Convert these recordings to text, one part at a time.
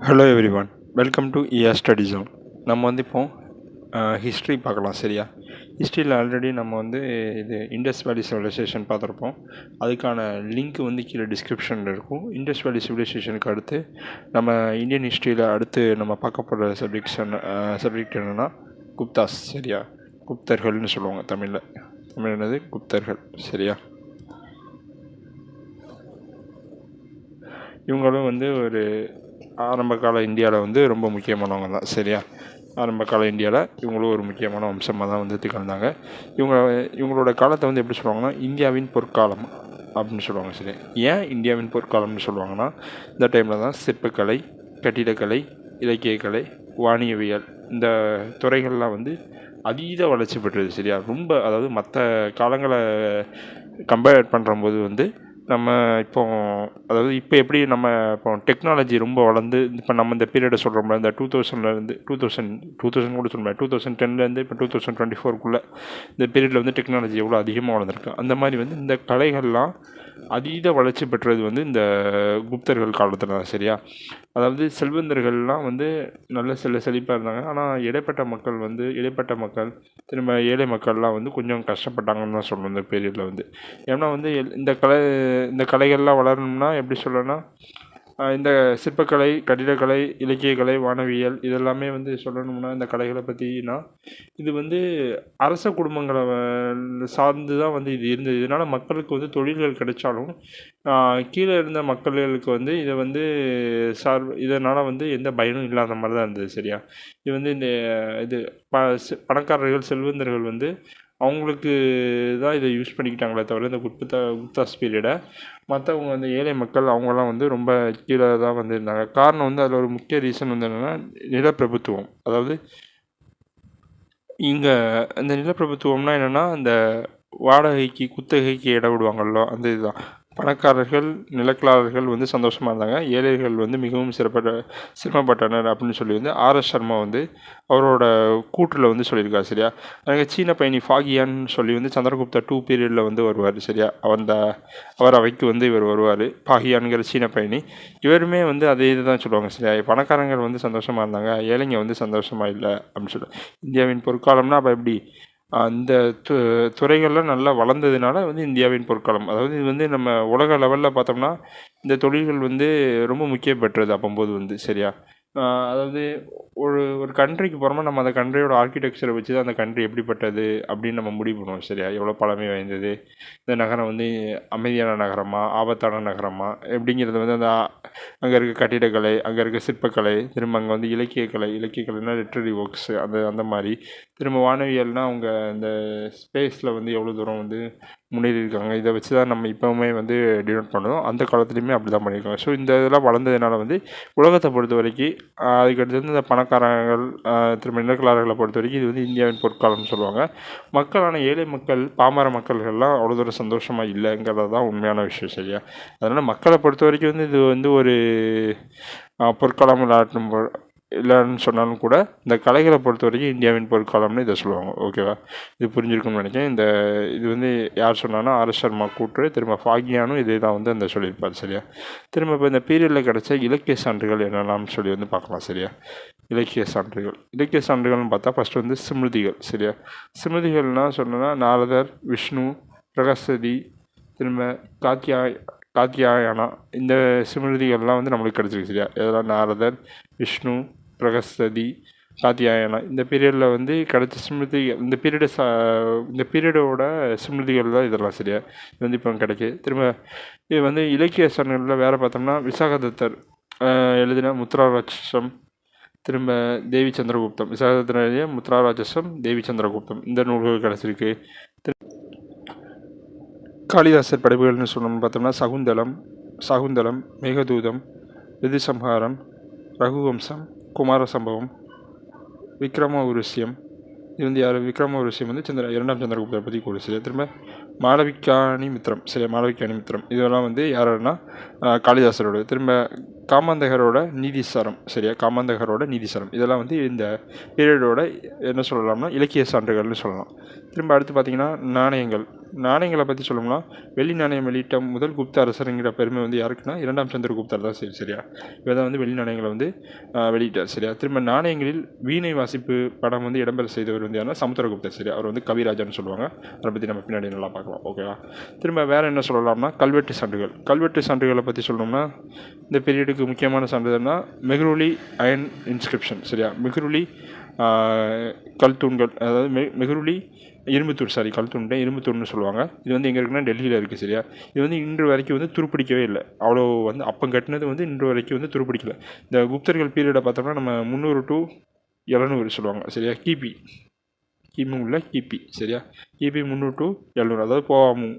Hello everyone, welcome to ER study zone. நம்ம வந்து இப்போ ஹிஸ்ட்ரி பார்க்கலாம். சரியா? ஹிஸ்ட்ரியில் ஆல்ரெடி நம்ம வந்து இது இண்டஸ் வேலி சிவிலைசேஷன் பார்த்துருப்போம். அதுக்கான லிங்க் வந்து கீழே டிஸ்கிரிப்ஷனில் இருக்கும். இண்டஸ் வேலி சிவிலைசேஷனுக்கு அடுத்து நம்ம இந்தியன் ஹிஸ்ட்ரியில் அடுத்து நம்ம பார்க்க போகிற சப்ஜெக்ட் என்னென்னா குப்தாஸ். சரியா? குப்தர்கள்னு சொல்லுவாங்க தமிழில். தமிழ் என்னது? குப்தர்கள். சரியா? இவங்களும் வந்து ஒரு ஆரம்ப கால இந்தியாவில் வந்து ரொம்ப முக்கியமானவங்க தான். சரியா? ஆரம்ப கால இந்தியாவில் இவங்களும் ஒரு முக்கியமான வம்சமாக தான் வந்து திகழ்ந்தாங்க. இவங்களோட காலத்தை வந்து எப்படி சொல்லுவாங்கன்னா இந்தியாவின் பொற்காலம் அப்படின்னு சொல்லுவாங்க. சரி, ஏன் இந்தியாவின் பொற்காலம்னு சொல்லுவாங்கன்னா இந்த டைமில் தான் சிற்பக்கலை, கட்டிடக்கலை, இலக்கியக்கலை, வாணியவியல் இந்த துறைகள்லாம் வந்து அதீத வளர்ச்சி பெற்றது. சரியா? ரொம்ப, அதாவது மற்ற காலங்களை கம்பேர் பண்ணுறம்போது வந்து நம்ம இப்போ, அதாவது இப்போ எப்படி நம்ம இப்போ டெக்னாலஜி ரொம்ப வளர்ந்து இப்போ நம்ம இந்த பீரியடை சொல்கிறோம்ல, இந்த 2000லேருந்து 2000 கூட சொல்ல 2010லேருந்து இப்போ 2024 இந்த பீரியடில் வந்து டெக்னாலஜி எவ்வளோ அதிகமாக வளர்ந்துருக்கு. அந்த மாதிரி வந்து இந்த கலைகள்லாம் அதீத வளர்ச்சி பெற்றது வந்து இந்த குப்தர்கள் காலத்தில் தான். சரியா? அதாவது செல்வந்தர்கள்லாம் வந்து நல்ல செழிப்பாக இருந்தாங்க. ஆனால் இடைப்பட்ட மக்கள் திரும்ப ஏழை மக்கள்லாம் வந்து கொஞ்சம் கஷ்டப்பட்டாங்கன்னு தான் சொல்லணும் இந்த பீரியடில் வந்து. ஏன்னா வந்து இந்த கலைகள்லாம் வளரணும்னா எப்படி சொல்லணும்னா இந்த சிற்பக்கலை, கட்டிடக்கலை, இலக்கியக்கலை, வானவியல் இதெல்லாமே வந்து சொல்லணும்னா இந்த கலைகளை பற்றினா இது வந்து அரச குடும்பங்களை சார்ந்து தான் வந்து இது இருந்தது. இதனால் மக்களுக்கு வந்து தொழில்கள் கிடைச்சாலும் கீழே இருந்த மக்களுக்கு வந்து இதை வந்து இதனால் வந்து எந்த பயனும் இல்லாத மாதிரி தான் இருந்தது. சரியா? இது வந்து இது பணக்காரர்கள், செல்வந்தர்கள் வந்து அவங்களுக்கு தான் இதை யூஸ் பண்ணிக்கிட்டாங்களே தவிர இந்த குப்தாஸ் பீரியடை மற்றவங்க வந்து ஏழை மக்கள் அவங்கெல்லாம் வந்து ரொம்ப கீழே தான் வந்து இருந்தாங்க. காரணம் வந்து அதில் ஒரு முக்கிய ரீசன் வந்து என்னென்னா நிலப்பிரபுத்துவம். அதாவது இங்கே இந்த நிலப்பிரபுத்துவம்னா என்னென்னா இந்த வாடகைக்கு குத்தகைக்கு இடம் விடுவாங்கள்ல, அந்த இதுதான். பணக்காரர்கள், நிலக்கிழார்கள் வந்து சந்தோஷமாக இருந்தாங்க. ஏழைகள் வந்து மிகவும் சிரமப்பட்டனர் அப்படின்னு சொல்லி வந்து ஆர்எஸ் சர்மா வந்து அவரோட கூற்றில் வந்து சொல்லியிருக்காரு. சரியா? எனக்கு சீன பயணி ஃபாகியான்னு சொல்லி வந்து சந்திரகுப்தா 2 பீரியடில் வந்து வருவார். சரியா? அவர் அவைக்கு வந்து இவர் வருவார். ஃபாகியான்கிற சீன பயணி. இவருமே வந்து அதே இது தான் சொல்லுவாங்க. சரியா? பணக்காரங்கள் வந்து சந்தோஷமாக இருந்தாங்க, ஏழைங்க வந்து சந்தோஷமாக இல்லை அப்படின்னு சொல்லுவாங்க. இந்தியாவின் பொற்காலம்னா அப்போ எப்படி அந்த துறைகள்லாம் நல்லா வளர்ந்ததுனால வந்து இந்தியாவின் பொற்காலம். அதாவது இது வந்து நம்ம உலக லெவலில் பார்த்தோம்னா இந்த தொழில்கள் வந்து ரொம்ப முக்கியம் பெற்றது அப்போது வந்து. சரியா? அதாவது ஒரு கண்ட்ரிக்கு போகிறோமா, நம்ம அந்த கண்ட்ரியோட ஆர்கிடெக்சரை வச்சு தான் அந்த கண்ட்ரி எப்படிப்பட்டது அப்படின்னு நம்ம முடிவு பண்ணுவோம். சரியா? எவ்வளோ பழமை வாய்ந்தது, இந்த நகரம் வந்து அமைதியான நகரமா, ஆபத்தான நகரமா எப்படிங்கிறது வந்து அங்கே இருக்க கட்டிடக்கலை, அங்கே இருக்க சிற்பக்கலை, திரும்ப அங்கே வந்து இலக்கியக்கலைனா லிட்ரரி ஒர்க்ஸ் அந்த மாதிரி, திரும்ப வானவியல்னால் அவங்க இந்த ஸ்பேஸில் வந்து எவ்வளோ தூரம் வந்து முன்னேறி இருக்காங்க, இதை வச்சு தான் நம்ம இப்போவுமே வந்து டினோட் பண்ணுவோம். அந்த காலத்துலேயுமே அப்படி தான் பண்ணியிருக்காங்க. ஸோ இந்த இதெல்லாம் வளர்ந்ததுனால வந்து உலகத்தை பொறுத்த வரைக்கும் அதுக்கடுத்து வந்து இந்த பணக்காரங்கள், திரும்ப நிலக்கிழார்களை பொறுத்த வரைக்கும் இது வந்து இந்தியாவின் பொற்காலம்னு சொல்லுவாங்க. மக்களான ஏழை மக்கள், பாமர மக்கள்கள்லாம் அவ்வளோ தூரம் சந்தோஷமாக இல்லைங்கிறது தான் உண்மையான விஷயம். சரியா? அதனால் மக்களை பொறுத்த வரைக்கும் வந்து இது வந்து ஒரு பொற்காலம் இல்லைன்னு சொன்னாலும் கூட இந்த கலைகளை பொறுத்த வரைக்கும் இந்தியாவின் பொற்காலம்னு இதை சொல்லுவாங்க. ஓகேவா? இது புரிஞ்சிருக்கும்னு நினைக்கிறேன். இது வந்து யார் சொன்னான்னா ஆர்எஸ் சர்மா கூற்று. திரும்ப ஃபாகியானும் இதே தான் வந்து அந்த சொல்லியிருப்பார். சரியா? திரும்ப இப்போ இந்த பீரியடில் கிடச்ச இலக்கிய சான்றுகள் என்னெல்லாம் சொல்லி வந்து பார்க்கலாம். சரியா? இலக்கிய சான்றுகள்னு பார்த்தா ஃபஸ்ட்டு வந்து ஸ்மிருதிகள். சரியா? ஸ்மிருதிகள்னால் சொன்னோன்னா நாரதர், விஷ்ணு, பிரகஸ்பதி, திரும்ப காத்தியாயனா இந்த ஸ்மிருதிகள்லாம் வந்து நம்மளுக்கு கிடச்சிருக்கு. சரியா? இதெல்லாம் நாரதர், விஷ்ணு, பிரகஸ்பதி, காத்தியாயனா இந்த பீரியடில் வந்து கிடச்ச ஸ்மிருதிகள். இந்த பீரியடோட ஸ்மிருதிகள் தான் இதெல்லாம். சரியா? இது வந்து இப்போ கிடைக்கு. திரும்ப இது வந்து இலக்கிய சான்றுகளில் வேறு பார்த்தோம்னா விசாகதத்தர் எழுதின முத்ராராட்சசம், திரும்ப தேவி சந்திரகுப்தம், விசாகதத்தர் எழுதிய முத்ராராட்சசம், தேவி சந்திரகுப்தம் இந்த நூல்கள் கிடச்சிருக்கு. காளிதாசர் படைப்புகள்னு சொல்லணும்னு பார்த்தோம்னா சாகுந்தலம், மேகதூதம், ரிதுசம்ஹாரம், ரகுவம்சம், குமார சம்பவம், விக்ரம உருசியம். இது வந்து யார்? விக்ரம உருசியம் வந்து இரண்டாம் சந்திரகுப்தரை பற்றி கூட. சரியா? திரும்ப மாளவிகாணி மித்திரம். சரியா? மாளவிகாணி மித்திரம் இதெல்லாம் வந்து யாருன்னா காளிதாசரோட. திரும்ப காமந்தகரோட நீதிசாரம். சரியா? காமந்தகரோட நீதிசாரம் இதெல்லாம் வந்து இந்த பீரியடோட என்ன சொல்லலாம்னா இலக்கிய சான்றுகள்னு சொல்லலாம். திரும்ப அடுத்து பார்த்தீங்கன்னா நாணயங்கள். நாணயங்களை பற்றி சொல்லணும்னா வெள்ளி நாணயம் வெளியிட்ட முதல் குப்த அரசருங்கிற பெருமை வந்து யாருக்குன்னா 2ஆம் சந்திரகுப்தர் தான். சரியா, இவர் தான் வந்து வெள்ளி நாணயங்களை வந்து வெளியிட்டார். சரியா, திரும்ப நாணயங்களில் வீணை வாசிப்பு படம் வந்து இடம்பெற செய்தவர் வந்து யாருன்னா சமுத்திரகுப்தர். சரியா, அவர் வந்து கவிராஜான்னு சொல்லுவாங்க. அதை பற்றி நம்ம பின்னாடி நல்லா பார்க்கலாம். ஓகேவா. திரும்ப வேறு என்ன சொல்லலாம்னா கல்வெட்டு சான்றுகள். கல்வெட்டு சான்றுகளை பற்றி சொல்லணும்னா இந்த பீரியடுக்கு முக்கியமான சான்றிதழ்னா மெஹ்ரூலி அயன் இன்ஸ்கிரிப்ஷன். சரியா, மெஹ்ரூலி கல்தூண்கள், அதாவது மெஹ்ரூலி இரும்புத்தூர், கல்தூண்ட இரும்புத்தூர்னு சொல்லுவாங்க. இது வந்து எங்கே இருக்குன்னா டெல்லியில் இருக்குது. சரியா, இது வந்து இன்று வரைக்கும் வந்து துருப்பிடிக்கவே இல்லை. அவ்வளோ வந்து அப்போ கட்டினது வந்து இன்று வரைக்கும் வந்து துருப்பிடிக்கல. இந்த குப்தர்கள் பீரியடை பார்த்தோம்னா நம்ம 300 to 700 சொல்லுவாங்க. சரியா, கிமு உள்ள கிபி. சரியா, கிபி 300 to 700, அதாவது போவாமு.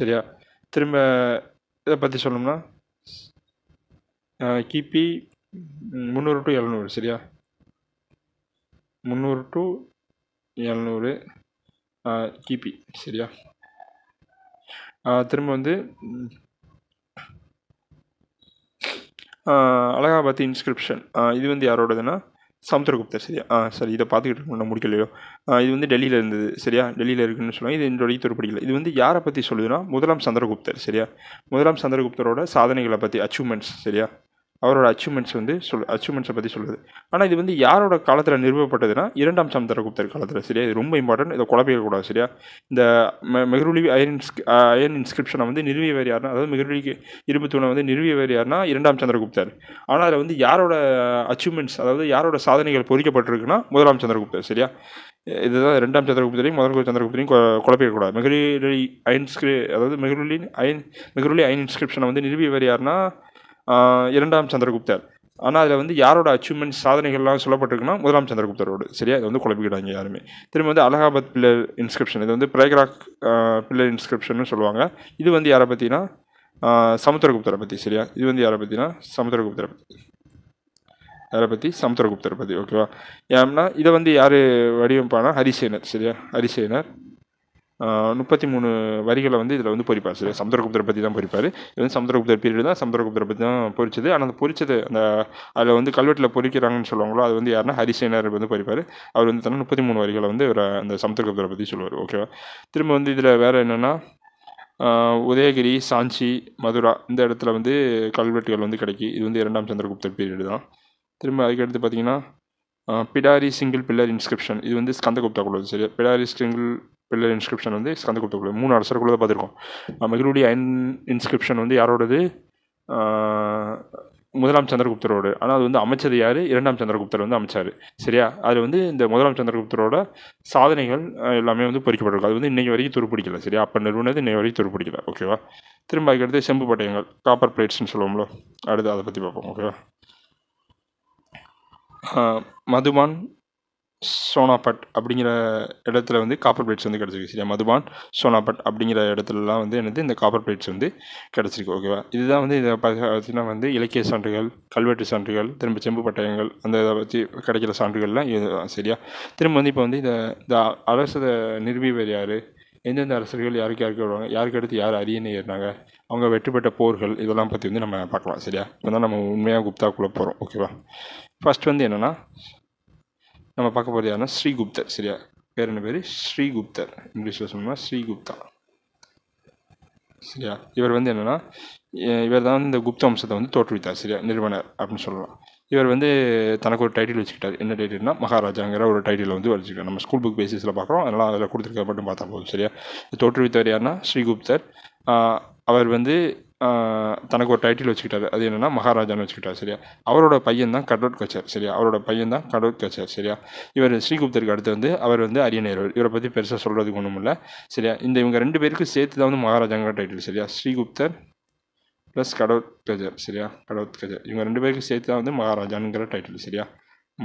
சரியா, திரும்ப இதை பற்றி சொல்லணும்னா கிபி 300 to 700. சரியா, 300 to 700 கிபி. சரியா, திரும்ப வந்து அலகாபாத் இன்ஸ்கிரிப்ஷன். இது வந்து யாரோடதுன்னா சமுத்திரகுப்தர். சரியா, சரி, இதை பார்த்துக்கிட்டு இருக்கணும் முடிக்கலையோ. இது வந்து டெல்லியில் இருந்தது. சரியா, டெல்லியில் இருக்குதுன்னு சொல்லுவாங்க. இது என்னுடைய துருப்பிடிக்கல. இது வந்து யாரை பற்றி சொல்லுதுன்னா முதலாம் சந்திரகுப்தர். சரியா, முதலாம் சந்திரகுப்தரோட சாதனைகளை பற்றி, அச்சீவ்மெண்ட்ஸ். சரியா, அவரோட அச்சீவ்மெண்ட்ஸை பற்றி சொல்லுது. ஆனால் இது வந்து யாரோட காலத்தில் நிறுவப்பட்டதுன்னா 2ஆம் சந்திரகுப்தர் காலத்தில். சரியா, இது ரொம்ப இம்பார்ட்டன்ட், இதை குழப்பிக்கக்கூடாது. சரியா, இந்த மெஹ்ரூலி அயன் இன்ஸ்கிரிப்ஷனை வந்து நிறுவியவர் யாருன்னா, அதாவது மெஹ்ரூலி இரும்புத்தூணை வந்து நிறுவியவர் யாருன்னா 2ஆம் சந்திரகுப்தர். ஆனால் அதில் வந்து யாரோட அச்சீவ்மெண்ட்ஸ், அதாவது யாரோட சாதனைகள் பொறிக்கப்பட்டிருக்குன்னா முதலாம் சந்திரகுப்தர். சரியா, இதுதான் 2ஆம் சந்திரகுப்தரையும் முதல் சந்திரகுப்தரையும் குழப்பிக்கக்கூடாது. மெஹ்ரூலி அயன் இன்ஸ்கிரிப்ஷனை வந்து நிறுவியவர் யாருன்னா 2ஆம் சந்திரகுப்தர். ஆனால் அதில் வந்து யாரோட அச்சீவ்மெண்ட்ஸ், சாதனைகள்லாம் சொல்லப்பட்டிருக்குன்னா முதலாம் சந்திரகுப்தரோடு. சரியா, இது வந்து குழப்பிக்கிட்டாங்க யாருமே. திரும்ப வந்து அலகாபாத் பில்லர் இன்ஸ்கிரிப்ஷன். இது வந்து பிரயாக்ராஜ் பில்லர் இன்ஸ்கிரிப்ஷன் சொல்லுவாங்க. இது வந்து யாரை பற்றினா சமுத்திரகுப்தரை பற்றி. சரியா, இது வந்து யாரை பற்றினா சமுத்திரகுப்தரை பற்றி. ஓகேவா. ஏன்னா இதை வந்து யார் வடிவமைப்பானா ஹரிசேனர். சரியா, ஹரிசேனர் 33 வரிகளை வந்து இதில் வந்து பொறிப்பார். சரி, சமுத்திரகுப்தரை பற்றி தான் பொறிப்பார். இது வந்து சமுத்திரகுப்தர் பீரியட் தான், சமுத்திரகுப்தரை பற்றி தான் பொறிச்சது. ஆனால் அந்த பொறிச்சது அந்த அதில் வந்து கல்வெட்டில் பொறிக்கிறாங்கன்னு சொல்லுவாங்களோ, அது வந்து யாருன்னா ஹரிசேனர் வந்து பொறிப்பார். அவர் வந்து தன்னை 33 வரிகளை வந்து அந்த சமுத்திரகுப்தரை பற்றி சொல்லுவார். ஓகேவா. திரும்ப வந்து இதில் வேறு என்னென்னா உதயகிரி, சாஞ்சி, மதுரா இந்த இடத்துல வந்து கல்வெட்டுகள் வந்து கிடைக்கி. இது வந்து 2ஆம் சந்திரகுப்தர் பீரியடு தான். திரும்ப அதுக்கடுத்து பார்த்தீங்கன்னா பிடாரி சிங்கிள் பில்லர் இன்ஸ்கிரிப்ஷன். இது வந்து ஸ்கந்தகுப்தா குழுது. சரி, பிடாரி சிங்கிள் பில்லர் இன்ஸ்கிரிப்ஷன் வந்து ஸ்கந்தகுப்தா குழு. 3 அரசருக்குள்ள தான் பார்த்துருக்கோம். மெஹ்ரூலி அயன் இன்ஸ்கிரிப்ஷன் வந்து யாரோடது முதலாம் சந்திரகுப்தரோடு. ஆனால் அது வந்து அமைச்சது யார் 2ஆம் சந்திரகுப்தர் வந்து அமைச்சார். சரியா, அதில் வந்து இந்த முதலாம் சந்திரகுப்தரோட சாதனைகள் எல்லாமே வந்து பொறிக்கப்பட்டிருக்கு. அது வந்து இன்றைக்கு வரைக்கும் துருப்பிடிக்கல. சரியா, அப்போ நிறுவனது இன்றைக்கு வரைக்கும் துருப்பிடிக்கல. ஓகேவா. திரும்ப அதுக்கடுத்து செம்பு பட்டயங்கள், காப்பர் பிளேட்ஸ்ன்னு சொல்லுவோம்ல, அடுத்து அதை பற்றி பார்ப்போம். ஓகேவா. மதுபான் சோனாபட் அப்படிங்கிற இடத்துல வந்து காப்பர் பிளேட்ஸ் வந்து கிடச்சிருக்கு. சரியா, மதுபான் சோனாபட் அப்படிங்கிற இடத்துலலாம் வந்து என்னது இந்த காப்பர் பிளேட்ஸ் வந்து கிடச்சிருக்கு. ஓகேவா. இதுதான் வந்து இதை பார்த்தீங்கன்னா வந்து இலக்கிய சான்றுகள், கல்வெட்டு சான்றுகள், திரும்ப செம்பு பட்டயங்கள், அந்த இதை பற்றி கிடைக்கிற சான்றுகள்லாம் இது. சரியா, திரும்ப வந்து இப்போ வந்து இந்த அரசை நிறுவியவர் யார், எந்தெந்த அரசர்கள் யாருக்கு வருவாங்க, யாருக்கு அடுத்து யார் அரியணை ஏறினாங்க, அவங்க வெற்றி பெற்ற போர்கள், இதெல்லாம் பற்றி வந்து நம்ம பார்க்கலாம். சரியா, இப்போ தான் நம்ம உண்மையாக குப்தாக்குள்ளே போகிறோம். ஓகேவா. ஃபர்ஸ்ட் வந்து என்னென்னா நம்ம பார்க்க போகிறது யாருன்னா ஸ்ரீகுப்தர். சரியா, பேர் என்ன பேர், ஸ்ரீகுப்தர். இங்கிலீஷில் சொன்னோம்னா ஸ்ரீகுப்தா. சரியா, இவர் வந்து என்னென்னா இவர் தான் இந்த குப்த வம்சத்தை வந்து தோற்றுவித்தார். சரியா, நிறுவனர் அப்படின்னு சொல்லலாம். இவர் வந்து தனக்கு ஒரு டைட்டில் வச்சுக்கிட்டார். என்ன டைட்டில்னா மகாராஜாங்கிற ஒரு டைட்டில் வந்து வச்சுக்கிட்டார். நம்ம ஸ்கூல் புக் பேசிஸில் பார்க்குறோம், அதனால் அதில் கொடுத்துருக்க மட்டும் பார்த்தா போதும். சரியா, தோற்றுவித்தவர் யாருன்னா ஸ்ரீகுப்தர். அவர் வந்து தனக்கு ஒரு டைட்டில் வச்சுக்கிட்டார். அது என்னென்னா மகாராஜான்னு வச்சுக்கிட்டார். சரியா, அவரோட பையன் தான் கடோத்கச்சர். சரியா, அவரோட பையன் தான் கடோத்கச்சர். சரியா, இவர் ஸ்ரீகுப்தருக்கு அடுத்து வந்து அவர் வந்து அரியணையர். இவரை பற்றி பெருசாக சொல்கிறதுக்கு ஒன்றும் இல்லை. சரியா, இவங்க 2 பேருக்கும் சேர்த்து தான் வந்து மகாராஜாங்கிற டைட்டில். சரியா, ஸ்ரீகுப்தர் ப்ளஸ் கடோத்கச்சர். சரியா, கடோத்கச்சர் இவங்க 2 பேருக்கும் சேர்த்து தான் வந்து மகாராஜாங்கிற டைட்டில். சரியா,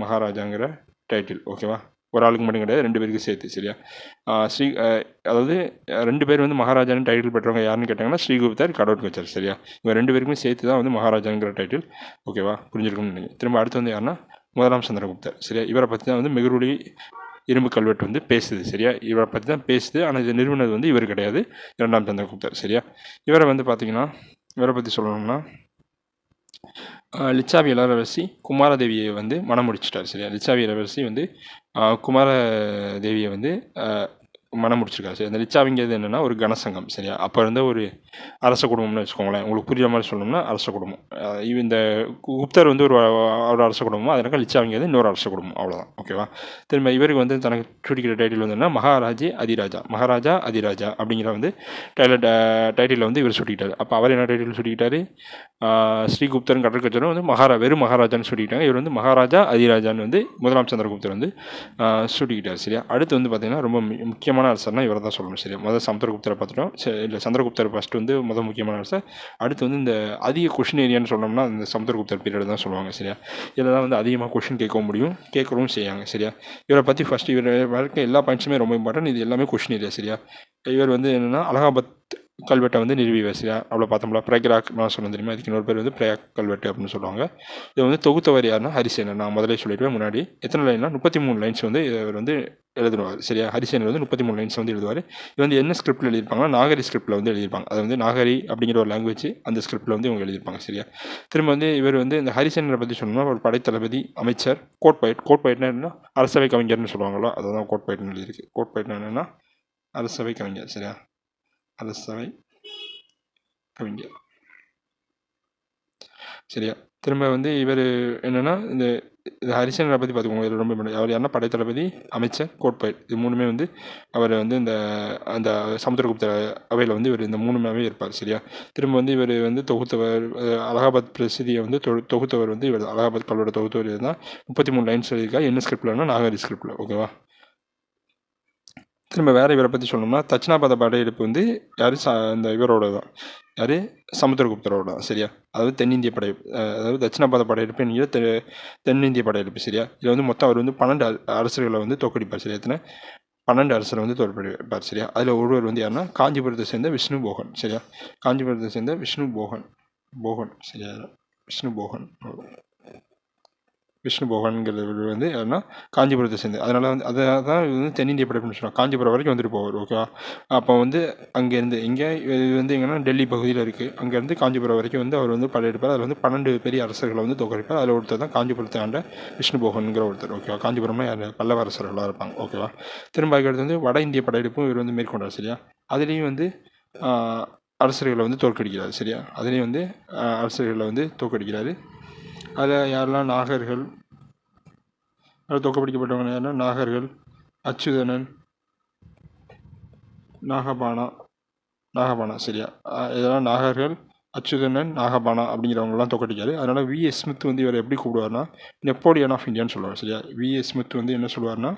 மகாராஜாங்கிற டைட்டில். ஓகேவா. ஒரு ஆளுக்கு மட்டும் கிடையாது, 2 பேருக்கு சேர்த்து. சரியா, அதாவது 2 பேர் வந்து மகாராஜான்னு டைட்டில் பெற்றவங்க யாருன்னு கேட்டாங்கன்னா ஸ்ரீகுப்தர், கடோத்கச்சர். சரியா, இவங்க 2 பேருக்குமே சேர்த்து தான் வந்து மகாராஜாங்கிற டைட்டில். ஓகேவா, புரிஞ்சிருக்கும்னு நினைக்கிறேன். திரும்ப அடுத்து வந்து யாருன்னா முதலாம் சந்திரகுப்தர். சரியா, இவரை பற்றி தான் வந்து மெஹ்ரூலி இரும்பு கல்வெட்டு வந்து பேசுது. சரியா, இவரை பற்றி தான் பேசுது. ஆனால் இது நிறுவனது வந்து இவர் கிடையாது, 2ஆம் சந்திரகுப்தர். சரியா, இவரை வந்து பார்த்தீங்கன்னா இவரை பற்றி சொல்லணும்னா லிச்சாவி இளவரசி குமாரதேவியை வந்து மணம் முடிச்சிட்டார். சரியா, லிச்சாவி இளவரசி வந்து குமாரதேவியை வந்து மனம் முடிச்சிருக்காரு. சரி, அந்த லிச்சாவிங்கிறது என்னென்னா ஒரு கனசங்கம். சரியா, அப்போ இருந்த ஒரு அரச குடும்பம்னு வச்சுக்கோங்களேன். உங்களுக்கு புரியுற மாதிரி சொல்லணும்னா அரச குடும்பம். இந்த குப்தர் வந்து ஒரு அரச குடும்பம், அதனால லிச்சாவிங்கிறது இன்னொரு அரச குடும்பம், அவ்வளோதான். ஓகேவா. திரும்ப இவருக்கு வந்து தனக்கு சூட்டிக்கிற டைட்டில் வந்து மகாராஜா அதிராஜா அப்படிங்கிற வந்து டைட்டில் வந்து இவர் சூட்டிக்கிட்டார். அப்போ அவர் என்ன டைட்டில் சூட்டிக்கிட்டாரு? ஸ்ரீகுப்தரும் கடற்கச்சரும் வந்து வெறும் மகாராஜான்னு சொல்லிக்கிட்டாங்க. இவர் வந்து மகாராஜா அதிராஜான்னு வந்து முதலாம் சந்திரகுப்தர் வந்து சூட்டிக்கிட்டார். சரியா, அடுத்து வந்து பார்த்தீங்கன்னா ரொம்ப முக்கியமான அரசர்னா இவரை தான் சொல்லணும். சரியா, முதல் சமுத்திரகுப்தரை பார்த்துட்டோம். இல்லை, சந்திரகுப்தர் ஃபஸ்ட்டு வந்து முக்கியமான அரசர். அடுத்து வந்து இந்த அதிக கொஷின் ஏரியான்னு சொன்னோம்னா அந்த சமுத்திரகுப்தர் பீரியட் தான் சொல்லுவாங்க. சரியா, இதில் தான் வந்து அதிகமாக கொஷின் கேட்கவும் முடியும், கேட்கறவும் செய்யாங்க. சரியா, இவரை பற்றி ஃபஸ்ட்டு இவர் வாழ்க்கை எல்லா பாயிண்ட்ஸுமே ரொம்ப இம்பார்ட்டன்ட். இது எல்லாமே கொஷின் ஏரியா. சரியா, இவர் வந்து என்னென்னா அலகாபாத் கல்வெட்டை வந்து நிறுவிவார். சரியா, அவ்வளோ பார்த்தோம்ல. பிரக்ராக் நான் சொன்னேன் தெரியுமா, இதுக்கு இன்னொரு பேர் வந்து பிரயாக் கல்வெட்டு அப்படின்னு சொல்லுவாங்க. இதை வந்து தொகுத்தவர் யாருன்னா ஹரிசேனர். நான் முதலே சொல்லிடுவேன் முன்னாடி. எத்தனை லைன்னா 33 லைன்ஸ் வந்து இவர் வந்து எழுதுவார். சரியா, ஹரிசேனர் வந்து 33 லைன்ஸ் வந்து எழுதுவார். இது வந்து என்ன ஸ்கிரிப்டில் எழுதியிருப்பாங்கன்னா நாகரி ஸ்கிரிப்டில் வந்து எழுதியிருப்பாங்க. அது வந்து நாகரி அப்படிங்கிற ஒரு லாங்குவேஜ், அந்த ஸ்கிரிப்டில் வந்து இவங்க எழுதியிருப்பாங்க. சரியா, திரும்ப வந்து இவர் வந்து இந்த ஹரிசேனரை பற்றி சொல்லணும்னா ஒரு படைத்தளபதி, அமைச்சர், கோட்பயிட்னா என்னன்னா அரசவை கவிஞர்னு சொல்லுவாங்களோ, அதுதான் கோட்பயிட்னு எழுதியிருக்கு. கோட்பயிட்னா என்னென்னா அரசவை கவிஞர். சரியா, அரசவை கவிஞர். சரியா, திரும்ப வந்து இவர் என்னென்னா இந்த ஹரிசேனரை பற்றி பார்த்துக்கோங்க. இதில் ரொம்ப அவர் யாருன்னா படைத்தளபதி, அமைச்சர், கோட்பயிர், இது மூணுமே வந்து அவர் வந்து இந்த அந்த சமுத்திரகுப்த அவையில் வந்து இவர் இந்த மூணுமே இருப்பார். சரியா, திரும்ப வந்து இவர் வந்து தொகுத்தவர், அலகாபாத் பிரசிதியை வந்து தொகுத்தவர் வந்து இவர் அலகாபாத் கல்வெட்டை தொகுத்தவர் தான். 33 லைன்ஸ் எழுதியிருக்கா. என்ன ஸ்கிரிப்ட்லன்னா நாகரி ஸ்கிரிப்டில். ஓகேவா. திரும்ப வேறு இவரை பற்றி சொல்லணும்னா தட்சிணாபாத படையெடுப்பு வந்து யார் இந்த இவரோட தான், யார் சமுத்திரகுப்தரோட தான். சரியா, அதாவது தென்னிந்திய அதாவது தட்சிணாபாத படையெடுப்பு என்கிற தென்னிந்திய படையெடுப்பு. சரியா, இதில் வந்து மொத்தம் அவர் வந்து 12 அரசர்களை வந்து தோற்கடிப்பார். சரியா, எத்தனை 12 அரசரை வந்து தோற்கடிப்பார். சரியா, அதில் ஒருவர் வந்து யாருன்னா காஞ்சிபுரத்தை சேர்ந்த விஷ்ணு போகன். சரியா, காஞ்சிபுரத்தை சேர்ந்த விஷ்ணு போகன். சரியா, விஷ்ணு போகன்கிறவர் வந்து யாருன்னா காஞ்சிபுரத்தை சேர்ந்து, அதனால் வந்து அதை தான் இது வந்து தென்னிந்திய படைப்புன்னு சொல்லுவாங்க. காஞ்சிபுரம் வரைக்கும் வந்துட்டு போவார். ஓகேவா. அப்போ வந்து அங்கேருந்து இங்கே இது வந்து எங்கன்னா டெல்லி பகுதியில் இருக்குது. அங்கேருந்து காஞ்சிபுரம் வரைக்கும் வந்து அவர் வந்து படையெடுப்பார். அதில் வந்து 12 பெரிய அரசர்களை வந்து தோற்கடிப்பார். அதில் ஒருத்தர் தான் காஞ்சிபுரத்தை ஆண்ட விஷ்ணு போகன்கிற ஒருத்தர். ஓகேவா. காஞ்சிபுரம்னா யார்? பல்லவ அரசர்களாக இருப்பாங்க. ஓகேவா. திரும்ப அதுக்கடுத்து வந்து வட இந்திய படையெடுப்பும் இவர் வந்து மேற்கொண்டார். சரியா, அதுலேயும் வந்து அரசர்களை வந்து தோற்கடிக்கிறார். சரியா, அதுலேயும் வந்து அரசர்களை வந்து தோற்கடிக்கிறாரு. அதில் யாரெல்லாம் நாகர்கள், அதில் தோற்கடிக்கப்பட்டவங்க யாருன்னா நாகர்கள், அச்சுதனன், நாகபானா. சரியா, இதெல்லாம் நாகர்கள், அச்சுதனன், நாகபானா அப்படிங்கிறவங்கலாம் தோற்கடிக்காரு. அதனால் விஎஸ் ஸ்மித் வந்து இவர் எப்படி கூப்பிடுவார்னா நெப்போலியன் ஆஃப் இந்தியான்னு சொல்லுவார். சரியா, விஎஸ் ஸ்மித் வந்து என்ன சொல்லுவார்னா